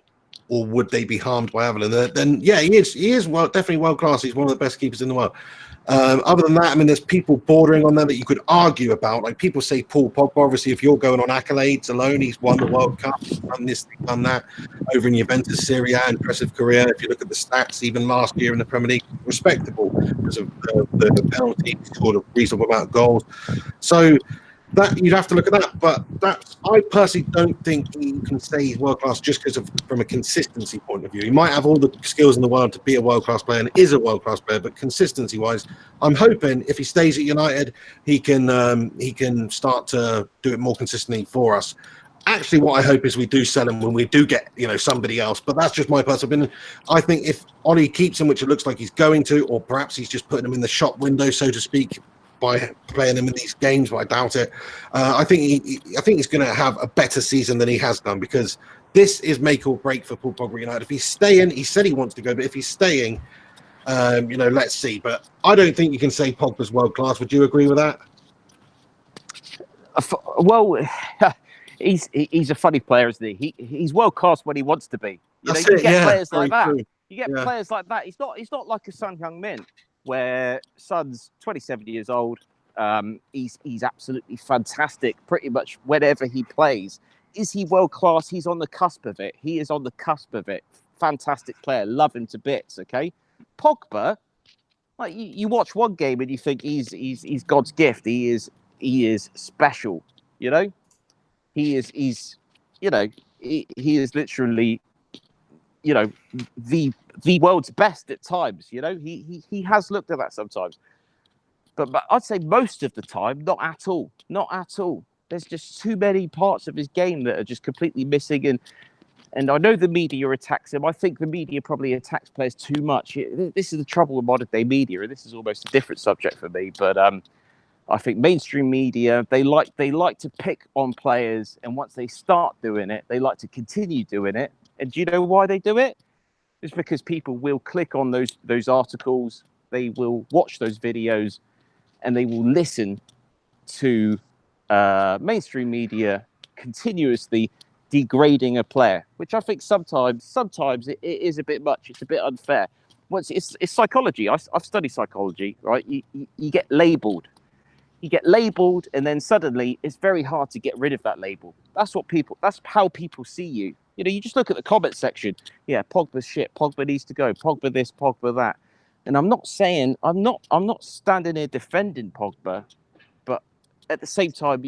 or would they be harmed by Avalon? Then yeah, he is definitely world class. He's one of the best keepers in the world. Other than that, I mean, there's people bordering on there that you could argue about. Like people say Paul Pogba. Obviously, if you're going on accolades alone, he's won the World Cup, he's done this, he's done that. Over in Juventus, Serie A, impressive career. If you look at the stats, even last year in the Premier League, respectable because of the penalty, he scored a reasonable amount of goals. So that you'd have to look at that, but I personally don't think you can say he's world class just because from a consistency point of view. He might have all the skills in the world to be a world class player and is a world class player, but consistency wise, I'm hoping if he stays at United, he can start to do it more consistently for us. Actually, what I hope is we do sell him when we do get somebody else, but that's just my personal opinion. I think if Ollie keeps him, which it looks like he's going to, or perhaps he's just putting him in the shop window, so to speak, by playing him in these games, but I doubt it. I think he's going to have a better season than he has done, because this is make or break for Paul Pogba United. If he's staying, he said he wants to go, but if he's staying, let's see. But I don't think you can say Pogba's world class. Would you agree with that? Well, he's a funny player, isn't he? He's world class when he wants to be. You get players like that. True. You get players like that. He's not like a Son Heung-min, where Son's 27 years old. He's absolutely fantastic pretty much whenever he plays. Is he world class? He's on the cusp of it. He is on the cusp of it. Fantastic player. Love him to bits. Okay, Pogba. Like you watch one game and you think he's God's gift. He is special. You know, he is literally, the world's best at times. You know, he has looked at that sometimes, but I'd say most of the time, not at all. There's just too many parts of his game that are just completely missing, and I know the media attacks him. I think the media probably attacks players too much. This is the trouble with modern day media, and this is almost a different subject for me. But I think mainstream media, they like to pick on players, and once they start doing it, they like to continue doing it. And do you know why they do it? It's because people will click on those articles, they will watch those videos, and they will listen to mainstream media continuously degrading a player, which I think sometimes it is a bit much. It's a bit unfair. Once it's psychology. I've studied psychology, right? You get labelled. You get labelled, and then suddenly it's very hard to get rid of that label. That's how people see you. You know, you just look at the comment section. Yeah, Pogba's shit. Pogba needs to go. Pogba this, Pogba that. And I'm not standing here defending Pogba, but at the same time,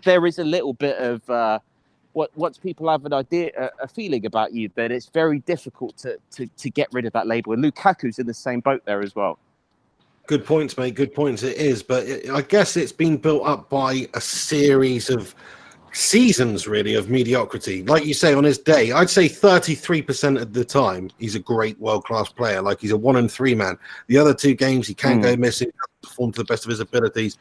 there is a little bit of once people have an idea, a feeling about you, then it's very difficult to get rid of that label. And Lukaku's in the same boat there as well. Good points, mate. Good points. It is, but I guess it's been built up by a series of seasons, really, of mediocrity. Like you say, on his day, I'd say 33% of the time he's a great world-class player. Like, he's a 1-3 man. The other two games he can go missing, perform to the best of his abilities.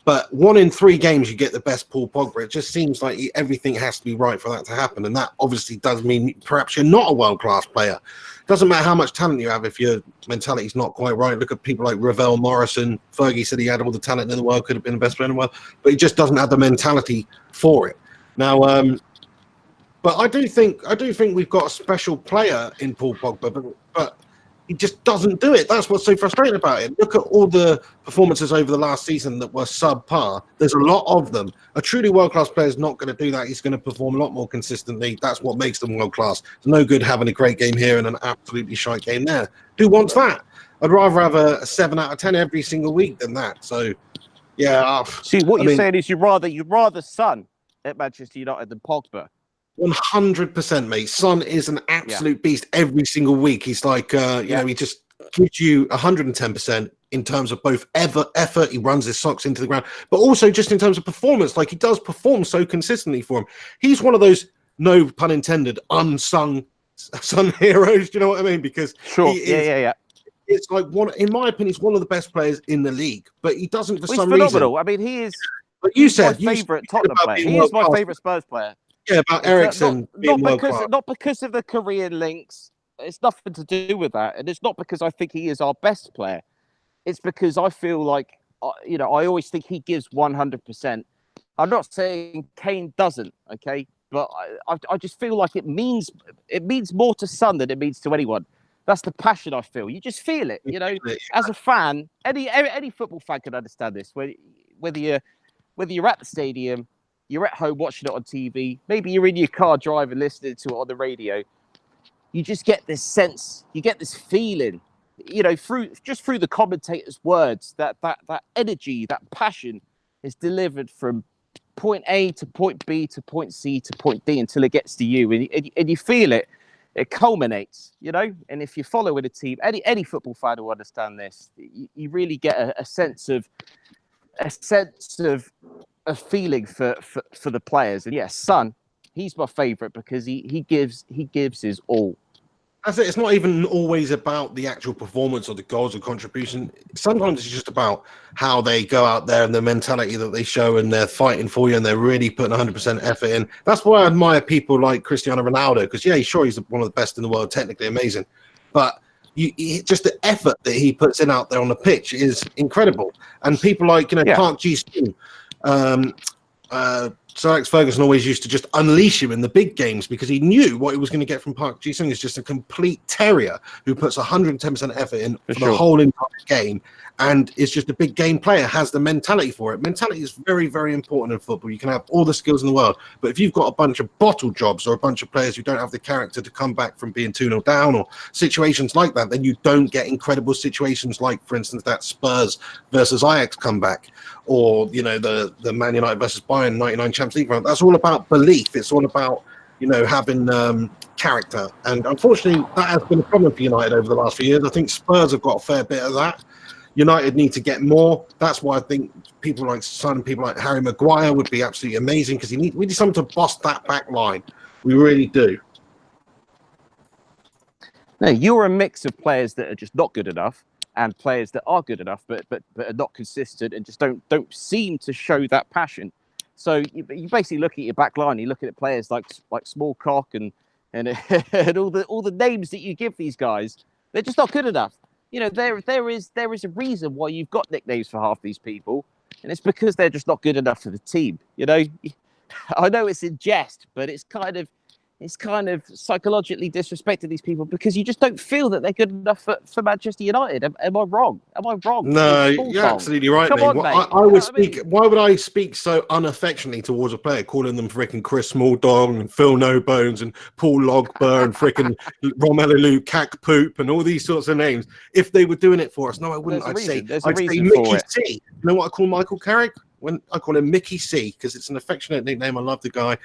But 1 in 3 games you get the best Paul Pogba. It just seems like everything has to be right for that to happen, and that obviously does mean perhaps you're not a world-class player. Doesn't matter how much talent you have if your mentality's not quite right. Look at people like Ravel Morrison. Fergie said he had all the talent in the world, could have been the best player in the world, but he just doesn't have the mentality for it. Now, but I do think we've got a special player in Paul Pogba, but he just doesn't do it. That's what's so frustrating about it. Look at all the performances over the last season that were subpar. There's a lot of them. A truly world-class player is not going to do that. He's going to perform a lot more consistently. That's what makes them world-class. It's no good having a great game here and an absolutely shite game there. Who wants that? I'd rather have a 7 out of 10 every single week than that. So, yeah. See, what you're saying is you'd rather Son at Manchester United than Pogba. 100%, mate. Son is an absolute beast every single week. He's like, he just gives you 110% in terms of both effort. He runs his socks into the ground, but also just in terms of performance. Like, he does perform so consistently for him. He's one of those, no pun intended, unsung Son heroes. Do you know what I mean? Because he is, it's like in my opinion, he's one of the best players in the league, but he doesn't for some phenomenal. reason. I mean, he is. But you said my favourite Tottenham player. He is my favourite Spurs player. Yeah, about Ericsson. Not because of the Korean links. It's nothing to do with that, and it's not because I think he is our best player. It's because I feel like I always think he gives 100%. I'm not saying Kane doesn't, okay, but I just feel like it means more to Son than it means to anyone. That's the passion I feel. You just feel it, you know. As a fan, any football fan can understand this. Whether you're at the stadium, you're at home watching it on TV, maybe you're in your car driving, listening to it on the radio. You just get this sense, you get this feeling, you know, through the commentators' words, that energy, that passion is delivered from point A to point B to point C to point D until it gets to you, and you feel it. It culminates, you know. And if you follow a team, any football fan will understand this. You really get a sense of a feeling for the players. And yes, Son, he's my favourite because he gives his all. That's it. It's not even always about the actual performance or the goals or contribution. Sometimes it's just about how they go out there and the mentality that they show, and they're fighting for you and they're really putting 100% effort in. That's why I admire people like Cristiano Ronaldo, because, yeah, sure, he's one of the best in the world, technically amazing. But just the effort that he puts in out there on the pitch is incredible. And people like, Park Ji-sung, Sir Alex Ferguson always used to just unleash him in the big games because he knew what he was going to get from Park Ji-sung is just a complete terrier who puts 110% effort in for the whole entire game, and is just a big game player, has the mentality for it. Mentality is very, very important in football. You can have all the skills in the world, but if you've got a bunch of bottle jobs or a bunch of players who don't have the character to come back from being 2-0 down or situations like that, then you don't get incredible situations like, for instance, that Spurs versus Ajax comeback, or the Man United versus Bayern 99 Champions League round. That's all about belief. It's all about having character, and unfortunately that has been a problem for United over the last few years. I think Spurs have got a fair bit of that. United need to get more. That's why I think people like Harry Maguire would be absolutely amazing, because we need someone to boss that back line. We really do. No, you're a mix of players that are just not good enough and players that are good enough but are not consistent and just don't seem to show that passion. So you basically look at your back line, you look at players like Smallcock and and all the names that you give these guys, they're just not good enough. There is a reason why you've got nicknames for half these people, and it's because they're just not good enough for the team. I know it's in jest, but it's kind of psychologically disrespecting these people because you just don't feel that they're good enough for Manchester United. Am I wrong? No, you're absolutely right, mate. Why would I speak so unaffectionately towards a player, calling them freaking Chris Smalldong and Phil No Bones and Paul Logber and freaking Romelu Lukaku and all these sorts of names if they were doing it for us? No, I wouldn't. I'd say Mickey C. You know what I call Michael Carrick? When I call him Mickey C, because it's an affectionate nickname. I love the guy,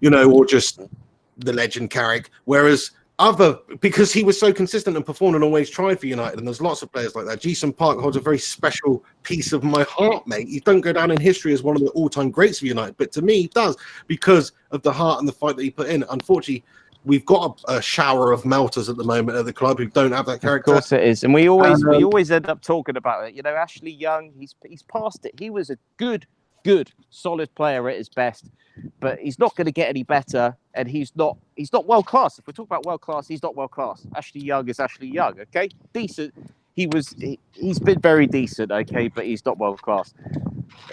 or just the legend Carrick. Whereas because he was so consistent and performed and always tried for United, and there's lots of players like that. Ji-sung Park holds a very special piece of my heart, mate. He don't go down in history as one of the all-time greats of United, but to me he does, because of the heart and the fight that he put in. Unfortunately, we've got a shower of melters at the moment at the club who don't have that character. Of course it is, and we always end up talking about it. Ashley Young, he's past it. He was a good, solid player at his best, but he's not going to get any better, and he's not world class. If we talk about world class, he's not world class. Ashley Young is Ashley Young, okay? Decent. He's been very decent, okay, but he's not world class.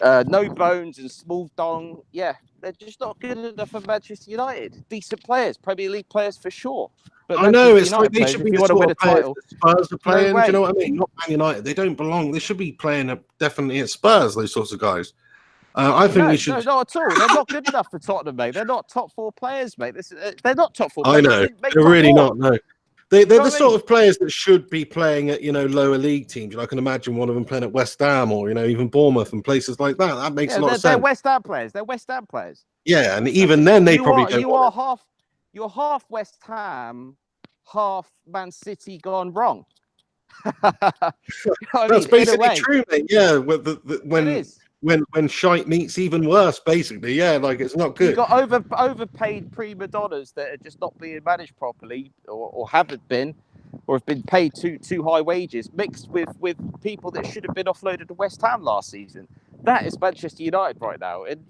No Bones and Small Dong, yeah, they're just not good enough for Manchester United. Decent players, Premier League players for sure. But I know, it's like they should be the sort of players that Spurs are playing. Do you know what I mean? Not Man United. They don't belong. They should be playing definitely at Spurs, those sorts of guys. I think we should. No, not at all. They're not good enough for Tottenham, mate. They're not top 4 players, mate. They're not top 4 players. I know. They're really not, no. They're the sort of players that should be playing at, lower league teams. I can imagine one of them playing at West Ham or, even Bournemouth and places like that. That makes a lot of sense. They're West Ham players. Yeah, and even then they probably don't. You're half West Ham, half Man City gone wrong. That's basically true, mate. Yeah, when shite meets even worse, basically. Yeah, it's not good. You've got overpaid prima donnas that are just not being managed properly, or haven't been, or have been paid too high wages, mixed with people that should have been offloaded to West Ham last season. That is Manchester United right now, and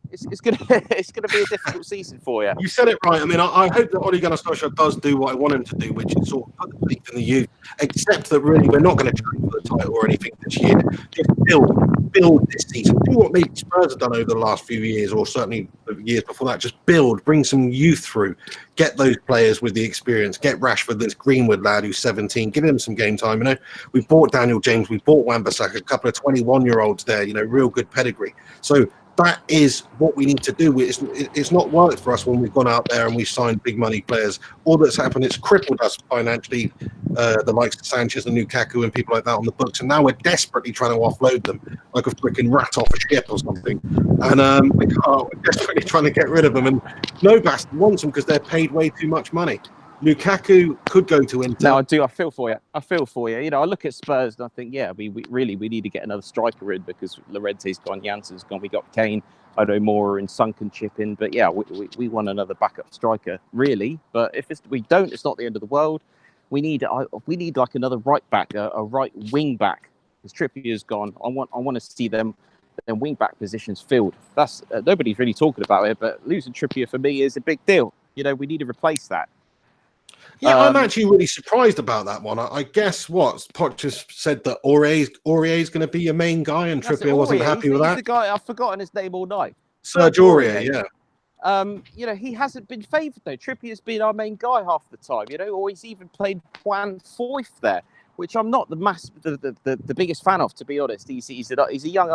it's gonna be a difficult season for you. You said it right. I mean, I hope that Ole Gunnar Solskjaer does do what I want him to do, which is sort of put the belief in the youth. Except that really, we're not going to challenge for the title or anything this year. Just build this season. Do what maybe Spurs have done over the last few years, or certainly the years before that. Just bring some youth through. Get those players with the experience. Get Rashford, this Greenwood lad who's 17. Give him some game time. We bought Daniel James. We bought Wan-Bissaka, a couple of 21-year-olds there. Real good pedigree. So that is what we need to do. It's not worked for us when we've gone out there and we've signed big money players. All that's happened, it's crippled us financially, the likes of Sanchez and Lukaku and people like that on the books. And now we're desperately trying to offload them like a freaking rat off a ship or something. And we're desperately trying to get rid of them. And no bastard wants them because they're paid way too much money. Lukaku could go to Inter. No, I do. I feel for you. I look at Spurs and I think, yeah, we need to get another striker in because Llorente's gone, Jansen's gone, we got Kane. I know Moura and Sun can chip in, but yeah, we want another backup striker, really. But if we don't, it's not the end of the world. We need like another right back, a right wing back. Because Trippier's gone, I want to see them wing back positions filled. That's nobody's really talking about it, but losing Trippier for me is a big deal. You know, we need to replace that. Yeah, I'm actually really surprised about that one. I guess what Poch has said that Aurier is going to be your main guy, and Trippier wasn't happy with that. He's the guy. I've forgotten his name all night. Serge Aurier, yeah. You know, he hasn't been favoured though. Trippier's been our main guy half the time. You know, or he's even played Juan Foyth there, which I'm not the biggest fan of, to be honest. He's a young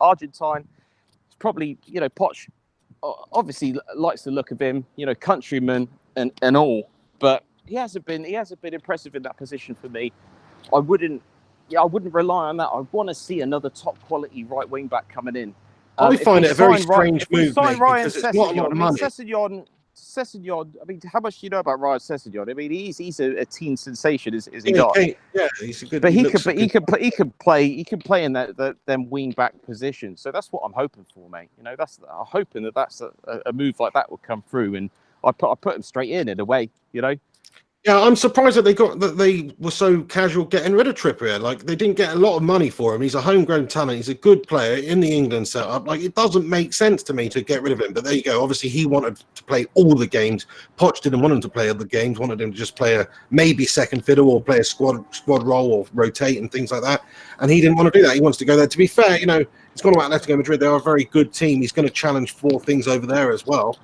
Argentine. It's probably, you know, Poch obviously likes the look of him. You know, countryman and all, but he hasn't been impressive in that position for me. I wouldn't rely on that. I want to see another top quality right wing back coming in. I find it a very strange move, mate, because it's not a lot of money. Sessegnon, I mean, how much do you know about Ryan Sessegnon? I mean, he's a teen sensation, is he yeah, not? Yeah, he's a good. But he could play in them wing back position. So that's what I'm hoping for, mate. You know, I'm hoping that's a move like that will come through, and I put him straight in a way. You know. Yeah, I'm surprised that they were so casual getting rid of Trippier. Like, they didn't get a lot of money for him. He's a homegrown talent. He's a good player in the England setup. Like, it doesn't make sense to me to get rid of him. But there you go. Obviously, he wanted to play all the games. Poch didn't want him to play all the games. Wanted him to just play a maybe second fiddle or play a squad role or rotate and things like that. And he didn't want to do that. He wants to go there. To be fair, you know, it's gone about Atletico Madrid. They're a very good team. He's going to challenge for things over there as well.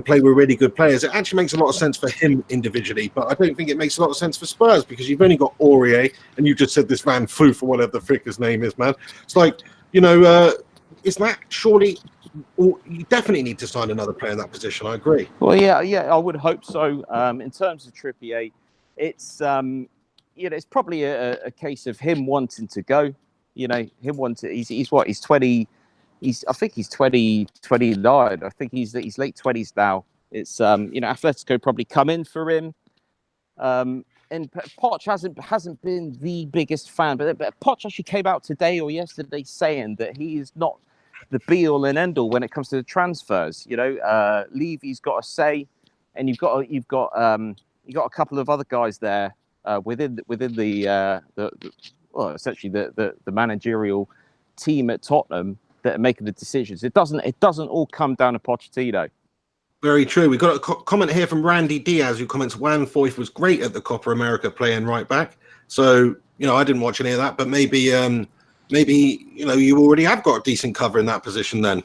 Play with really good players. It actually makes a lot of sense for him individually, but I don't think it makes a lot of sense for Spurs, because you've only got Aurier, and you just said this Van Foof or whatever the frick his name is, man. It's like, you know, is that surely? Or you definitely need to sign another player in that position. I agree. Well, yeah, I would hope so. In terms of Trippier, it's you know, it's probably a case of him wanting to go. You know, him wanting. He's what? He's 20. I think he's 29. I think he's late 20s now. It's you know, Atletico probably come in for him. And Poch hasn't been the biggest fan, but Poch actually came out today or yesterday saying that he is not the be all and end all when it comes to the transfers. You know, Levy's got a say, and you've got a couple of other guys there within the essentially the managerial team at Tottenham that are making the decisions. It doesn't all come down to Pochettino. Very true. We've got a comment here from Randy Diaz, who comments, Juan Foyth was great at the Copa America playing right back. So, you know, I didn't watch any of that, but maybe you know, you already have got a decent cover in that position then.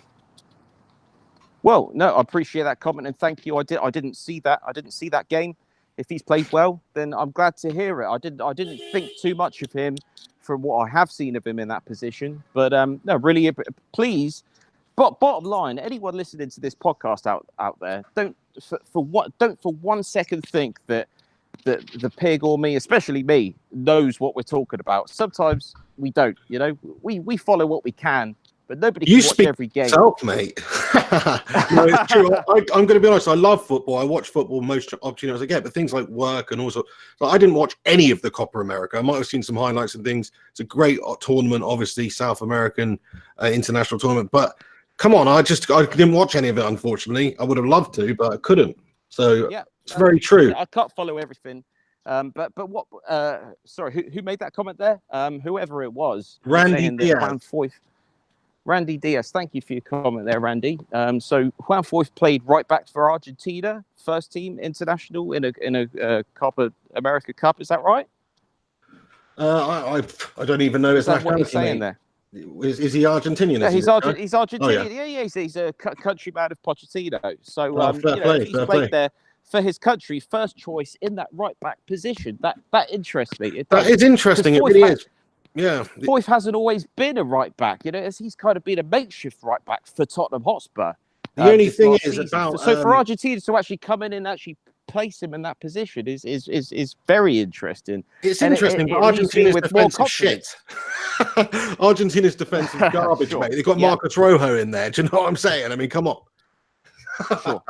Well, no, I appreciate that comment, and thank you. I didn't see that game. If he's played well, then I'm glad to hear it. I didn't think too much of him from what I have seen of him in that position. But no, really, please. But bottom line, anyone listening to this podcast out there, don't for 1 second think that the pig or me, especially me, knows what we're talking about. Sometimes we don't. You know, we follow what we can, but nobody can watch every game. Yourself, mate. No, it's true. I'm going to be honest. I love football. I watch football most opportunities I get, but things like work and also, I didn't watch any of the Copa America. I might have seen some highlights and things. It's a great tournament, obviously, South American international tournament. But come on, I didn't watch any of it. Unfortunately, I would have loved to, but I couldn't. So yeah, it's very true. I can't follow everything. But what? Sorry, who made that comment there? Whoever it was, Randy Diaz. Randy Diaz, thank you for your comment there, Randy. So Juan Foyth played right back for Argentina, first team international in a Copa America Cup. Is that right? I don't even know his nationality. What you're saying there? Is he Argentinian? Yeah, he's Argentinian. Oh, yeah. He's a countryman of Pochettino. So he's played there for his country, first choice in that right back position. That interests me. That is interesting. It really is. Yeah, Foyth hasn't always been a right back. You know, he's kind of been a makeshift right back for Tottenham Hotspur. The only thing is about so for Argentina to actually come in and actually place him in that position is very interesting. It's interesting, but Argentina's defense is shit. Argentina's defense is garbage, mate. They've got Marcos Rojo in there. Do you know what I'm saying? I mean, come on. Sure.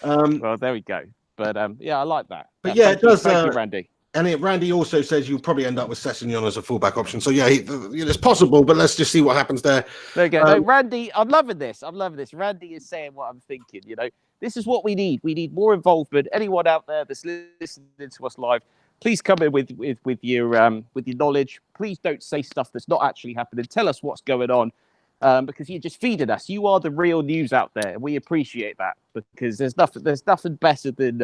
Well, there we go. But yeah, I like that. But yeah, it does. Thank you, Randy. And Randy also says you'll probably end up with Sessegnon as a fullback option. So, yeah, it's possible, but let's just see what happens there. There you go. No, Randy, I'm loving this. Randy is saying what I'm thinking, This is what we need. We need more involvement. Anyone out there that's listening to us live, please come in with your knowledge. Please don't say stuff that's not actually happening. Tell us what's going on, because you're just feeding us. You are the real news out there, and we appreciate that, because there's nothing better than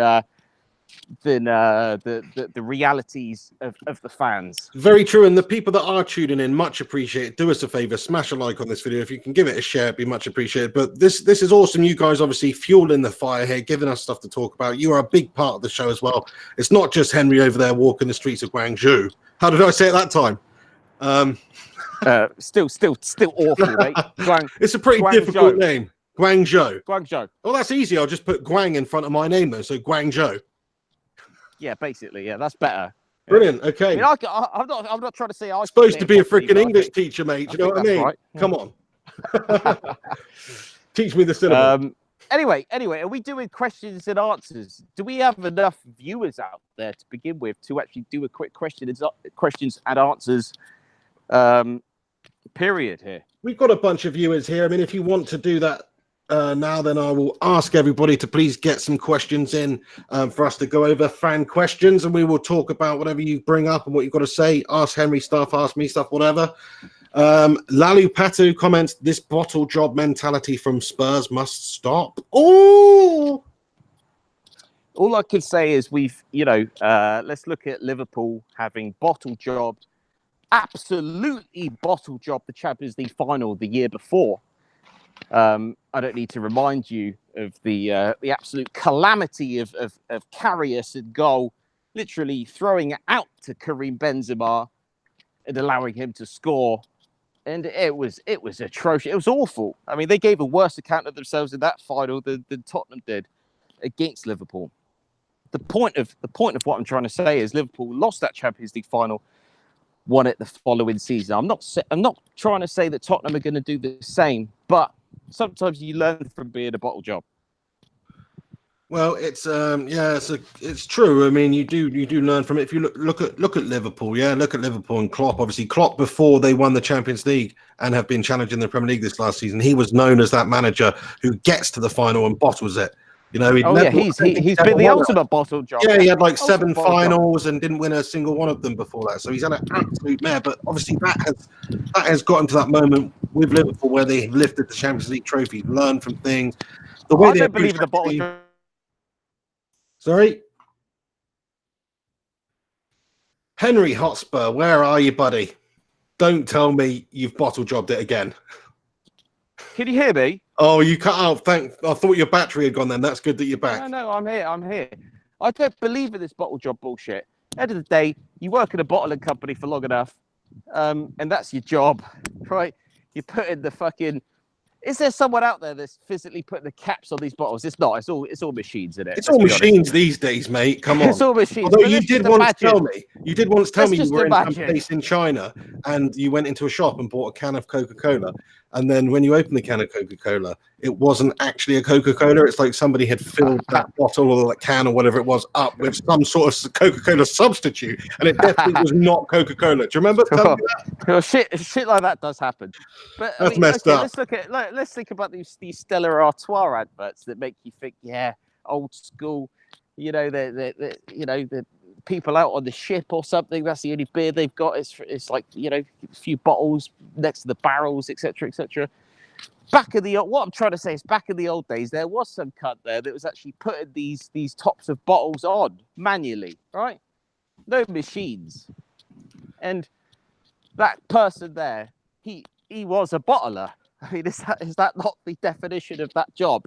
the realities of the fans. Very true. And the people that are tuning in, much appreciated. Do us a favor, smash a like on this video. If you can give it a share, it'd be much appreciated. But this is awesome. You guys obviously fueling the fire here, giving us stuff to talk about. You are a big part of the show as well. It's not just Henry over there walking the streets of Guangzhou. How did I say it that time? Still awful, mate. It's a pretty difficult name. Guangzhou. Guangzhou. Oh, that's easy. I'll just put Guang in front of my name, though. So Guangzhou. Yeah, basically. Yeah, that's better. Brilliant. Okay. I mean, I'm not trying to say I'm supposed to be a freaking English teacher, mate. Do you know what I mean? Right. Come on. Teach me the syllable. Anyway, are we doing questions and answers? Do we have enough viewers out there to begin with to actually do a quick questions and answers period here? We've got a bunch of viewers here. I mean, if you want to do that now, then I will ask everybody to please get some questions in for us to go over fan questions, and we will talk about whatever you bring up and what you've got to say. Ask Henry stuff, ask me stuff, whatever. Lalu Patu comments, this bottle job mentality from Spurs must stop. Oh, all I could say is let's look at Liverpool having bottle jobbed, absolutely bottle jobbed the Champions League final the year before. I don't need to remind you of the absolute calamity of Karius in goal, literally throwing it out to Karim Benzema and allowing him to score. And it was atrocious. It was awful. I mean, they gave a worse account of themselves in that final than Tottenham did against Liverpool. The point of what I'm trying to say is Liverpool lost that Champions League final, won it the following season. I'm not trying to say that Tottenham are going to do the same, but sometimes you learn from being a bottle job. Well, it's true. I mean, you do learn from it. If you look at Liverpool, look at Liverpool and Klopp. Obviously, Klopp, before they won the Champions League and have been challenging the Premier League this last season, he was known as that manager who gets to the final and bottles it. He's been the ultimate bottle job. Yeah, he had like 7 finals and didn't win a single one of them before that. So he's had an absolute mare. But obviously that has gotten to that moment with Liverpool where they lifted the Champions League trophy, learned from things. The way I don't believe in the bottle job. Sorry? Henry Hotspur, where are you, buddy? Don't tell me you've bottle jobbed it again. Can you hear me? Oh, you cut out. I thought your battery had gone then. That's good that you're back. No, I'm here. I don't believe in this bottle job bullshit. End of the day, you work in a bottling company for long enough, and that's your job, right? You put in the fucking... Is there someone out there that's physically putting the caps on these bottles? It's not. It's all machines, isn't it? It's all machines these days, mate. Come on. It's all machines. Although you did once tell me you were in some imagine. place in China and you went into a shop and bought a can of Coca-Cola. And then when you opened the can of Coca-Cola, it wasn't actually a Coca-Cola. It's like somebody had filled that bottle or that can or whatever it was up with some sort of Coca-Cola substitute. And it definitely was not Coca-Cola. Do you remember? Well, shit like that does happen. But that's messed up. Let's think about these Stella Artois adverts that make you think, old school. The people out on the ship or something. That's the only beer they've got. It's like a few bottles next to the barrels, etc., etc. What I'm trying to say is, back in the old days, there was some cunt there that was actually putting these tops of bottles on manually, right? No machines, and that person there, he was a bottler. I mean, is that not the definition of that job?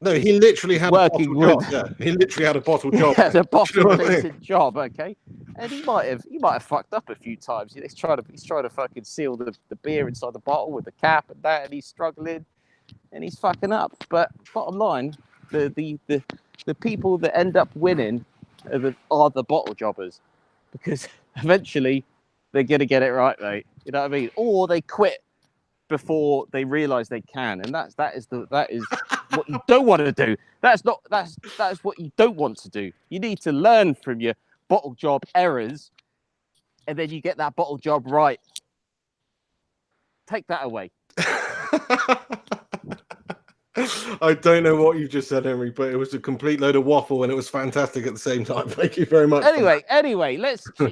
No, he literally had a bottle job. Yeah, he literally had a bottle job. Yeah, a bottle-related job, okay. And he might have fucked up a few times. He's trying to fucking seal the beer inside the bottle with the cap and that, and he's struggling, and he's fucking up. But bottom line, the people that end up winning are the bottle jobbers, because eventually they're gonna get it right, mate. You know what I mean? Or they quit before they realise they can, and that is what you don't want to do. That's what you don't want to do. You need to learn from your bottle job errors, and then you get that bottle job right. Take that away. I don't know what you just said, Henry, but it was a complete load of waffle, and it was fantastic at the same time. Thank you very much. Anyway,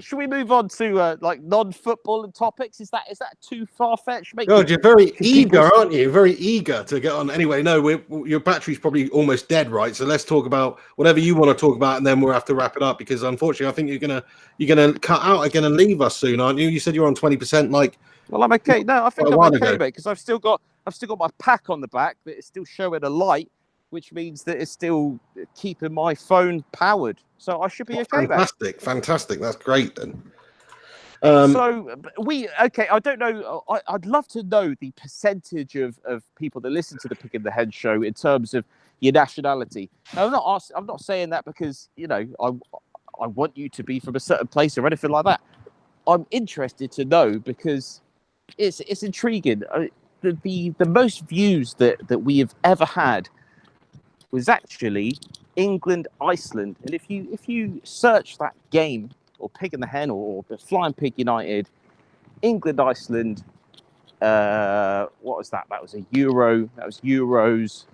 should we move on to like non-football topics? Is that too far-fetched? God, you're very eager, aren't you? Very eager to get on. Anyway, no, your battery's probably almost dead, right? So let's talk about whatever you want to talk about, and then we'll have to wrap it up because unfortunately, I think you're gonna cut out again and leave us soon, aren't you? You said you're on 20%. Like, well, I'm okay. No, I think I'm okay, ago. mate, because I've still got my pack on the back that is still showing a light, which means that it's still keeping my phone powered. So I should be okay. Fantastic. That's great then. So I don't know. I'd love to know the percentage of people that listen to the Pick in the Head show in terms of your nationality. Now, I'm not saying that because I want you to be from a certain place or anything like that. I'm interested to know because it's intriguing. The most views that we have ever had was actually England-Iceland, and if you search that game or Pig in the Hen or the Flying Pig United, England-Iceland, what was that? That was a Euro. That was Euros,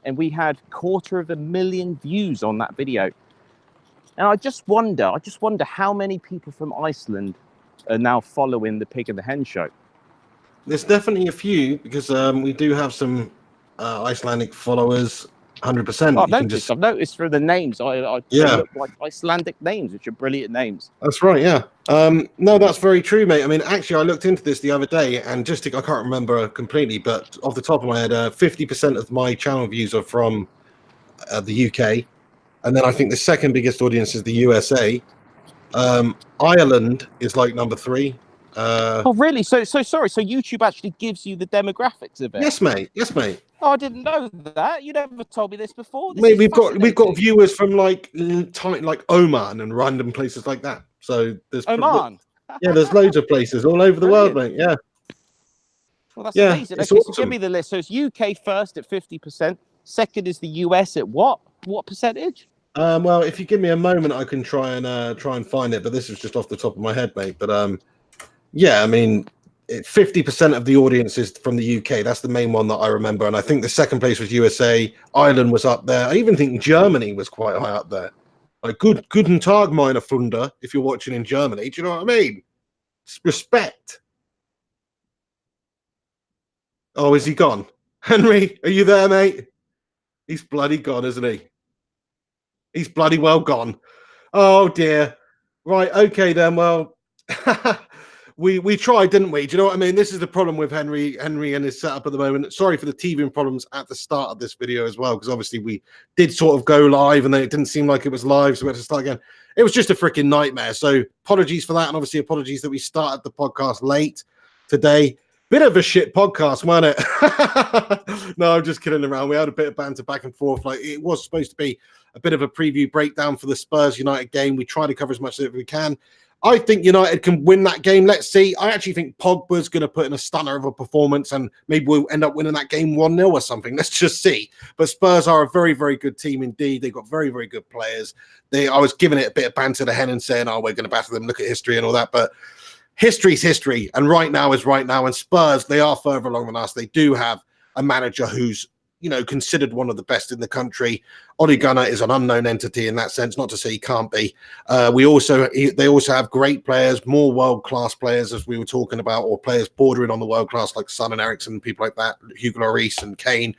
and we had 250,000 views on that video. And I just wonder how many people from Iceland are now following the Pig in the Hen show. There's definitely a few because we do have some Icelandic followers. 100%. I've noticed through the names. They look like Icelandic names, which are brilliant names. That's right. Yeah. No, that's very true, mate. I mean, actually, I looked into this the other day, and I can't remember completely, but off the top of my head, 50% of my channel views are from the UK, and then I think the second biggest audience is the USA. Ireland is like number 3. Oh, really? So sorry. So YouTube actually gives you the demographics of it? Yes, mate. Oh, I didn't know that. You never told me this before. Mate, we've got viewers from like Oman and random places like that. So there's Oman. There's loads of places all over the world, mate. Yeah. Well, that's amazing. Okay, awesome. So give me the list. So it's UK first at 50%. Second is the US at what? What percentage? Well, if you give me a moment, I can try and find it. But this is just off the top of my head, mate. But yeah, I mean, 50% of the audience is from the UK. That's the main one that I remember. And I think the second place was USA. Ireland was up there. I even think Germany was quite high up there. Like, guten Tag, meine Funde, if you're watching in Germany. Do you know what I mean? Respect. Oh, is he gone? Henry, are you there, mate? He's bloody gone, isn't he? He's bloody well gone. Oh, dear. Right, okay, then. Well... We tried, didn't we? Do you know what I mean? This is the problem with Henry and his setup at the moment. Sorry for the teething problems at the start of this video as well, because obviously we did sort of go live and then it didn't seem like it was live, so we had to start again. It was just a freaking nightmare. So apologies for that, and obviously apologies that we started the podcast late today. Bit of a shit podcast, wasn't it? No, I'm just kidding around. We had a bit of banter back and forth. Like, it was supposed to be a bit of a preview breakdown for the Spurs United game. We try to cover as much as we can. I think United can win that game. Let's see. I actually think Pogba's going to put in a stunner of a performance, and maybe we'll end up winning that game 1-0 or something. Let's just see. But Spurs are a very, very good team indeed. They've got very, very good players. I was giving it a bit of banter to Hen and saying, oh, we're going to batter them, look at history and all that. But history's history, and right now is right now. And Spurs, they are further along than us. They do have a manager who's, considered one of the best in the country. Ole Gunnar is an unknown entity in that sense, not to say he can't be. They also have great players, more world-class players, as we were talking about, or players bordering on the world-class, like Son and Eriksson, people like that, Hugo Lloris and Kane,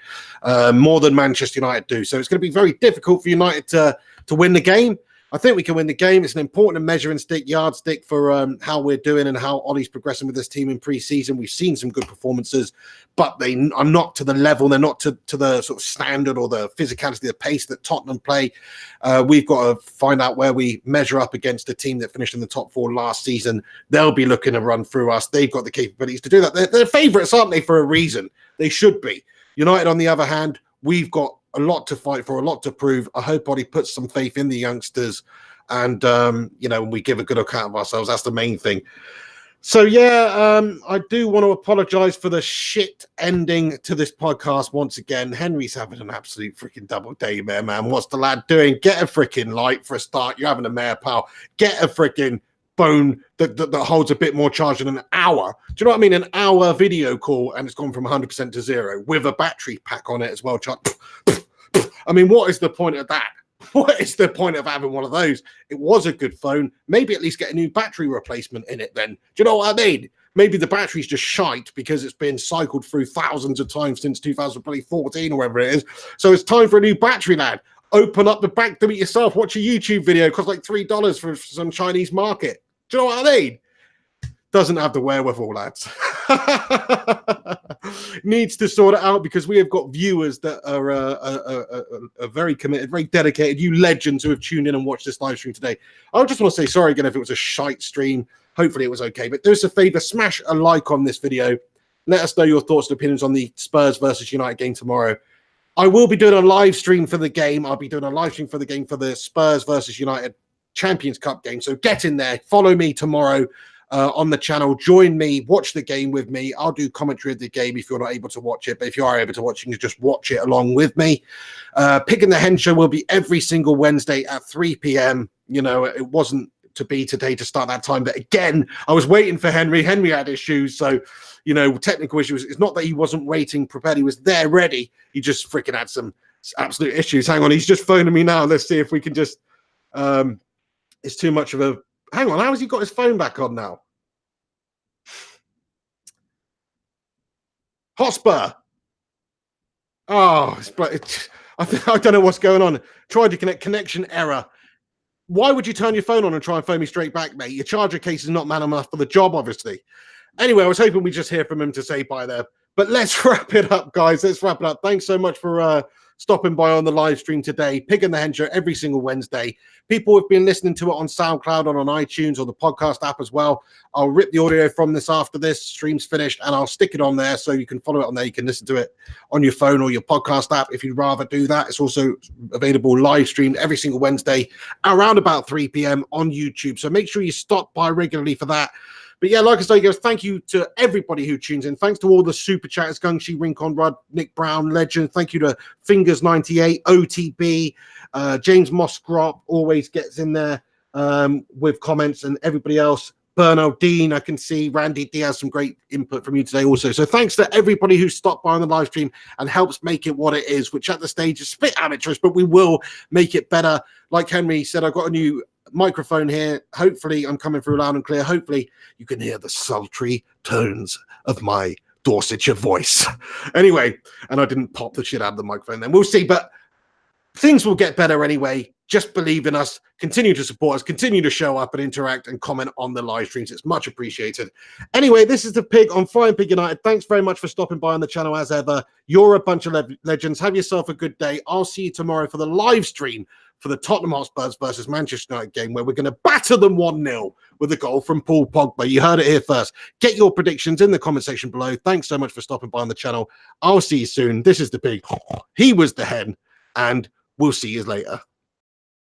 more than Manchester United do. So it's going to be very difficult for United to win the game. I think we can win the game. It's an important measuring stick, yardstick for how we're doing and how Ollie's progressing with this team in pre-season. We've seen some good performances, but they are not to the level. They're not to the sort of standard or the physicality, the pace that Tottenham play. We've got to find out where we measure up against a team that finished in the top 4 last season. They'll be looking to run through us. They've got the capabilities to do that. They're favourites, aren't they, for a reason? They should be. United, on the other hand, we've got a lot to fight for, a lot to prove. I hope Ollie puts some faith in the youngsters and, we give a good account of ourselves. That's the main thing. So yeah, I do want to apologize for the shit ending to this podcast once again. Henry's having an absolute freaking double day there, man. What's the lad doing? Get a freaking light for a start. You're having a mare, pal. Get a freaking phone that holds a bit more charge in an hour. Do you know what I mean? An hour video call and it's gone from 100% to 0 with a battery pack on it as well. I mean, what is the point of that? What is the point of having one of those? It was a good phone. Maybe at least get a new battery replacement in it then. Do you know what I mean? Maybe the battery's just shite because it's been cycled through thousands of times since 2014 or whatever it is. So it's time for a new battery, lad. Open up the back, do it yourself. Watch a YouTube video. It costs like $3 for some Chinese market. Do you know what I mean? Doesn't have the wherewithal, lads. Needs to sort it out because we have got viewers that are very committed, very dedicated. You legends who have tuned in and watched this live stream today. I just want to say sorry again if it was a shite stream. Hopefully it was okay. But do us a favor, smash a like on this video. Let us know your thoughts and opinions on the Spurs versus United game tomorrow. I will be doing a live stream for the game. I'll be doing a live stream for the game for the Spurs versus United Champions Cup game. So get in there. Follow me tomorrow. On the channel, join me, watch the game with me. I'll do commentary of the game if you're not able to watch it, but if you are able to watch it, you can just watch it along with me. Pig and the Hen show will be every single Wednesday at 3 p.m. You know, it wasn't to be today to start that time, but again, I was waiting for Henry. Henry had issues, so you know, technical issues. It's not that he wasn't waiting prepared, he was there ready. He just freaking had some absolute issues. Hang on, he's just phoning me now. Let's see if we can just it's too much of a hang on, how has he got his phone back on now? Hotspur. Oh, I don't know what's going on. Tried to connect, connection error. Why would you turn your phone on and try and phone me straight back, mate? Your charger case is not man enough for the job, obviously. Anyway, I was hoping we just hear from him to say bye there. But let's wrap it up, guys. Let's wrap it up. Thanks so much for stopping by on the live stream today. Pig and the Hen show every single Wednesday. People have been listening to it on SoundCloud and on iTunes or the podcast app as well. I'll rip the audio from this after this stream's finished and I'll stick it on there so you can follow it on there. You can listen to it on your phone or your podcast app if you'd rather do that. It's also available live streamed every single Wednesday around about 3 p.m. on YouTube. So make sure you stop by regularly for that. But yeah, like I say, guys, thank you to everybody who tunes in. Thanks to all the super chatters, Gungshi, Rincon, Rudd, Nick Brown, Legend. Thank you to Fingers98, OTB, James Mosgrop always gets in there with comments, and everybody else. Bernard Dean, I can see. Randy Diaz, some great input from you today also. So thanks to everybody who stopped by on the live stream and helps make it what it is, which at the stage is a bit amateurish, but we will make it better. Like Henry said, I've got a new microphone here. Hopefully I'm coming through loud and clear. Hopefully you can hear the sultry tones of my Dorsetshire voice. Anyway, and I didn't pop the shit out of the microphone then. We'll see, but things will get better anyway. Just believe in us, continue to support us, continue to show up and interact and comment on the live streams. It's much appreciated. Anyway, this is the Pig on Flying Pig United. Thanks very much for stopping by on the channel as ever. You're a bunch of legends. Have yourself a good day. I'll see you tomorrow for the live stream for the Tottenham Hotspurs versus Manchester United game, where we're going to batter them 1-0 with a goal from Paul Pogba. You heard it here first. Get your predictions in the comment section below. Thanks so much for stopping by on the channel. I'll see you soon. This is the Pig. He was the Hen, and we'll see you later.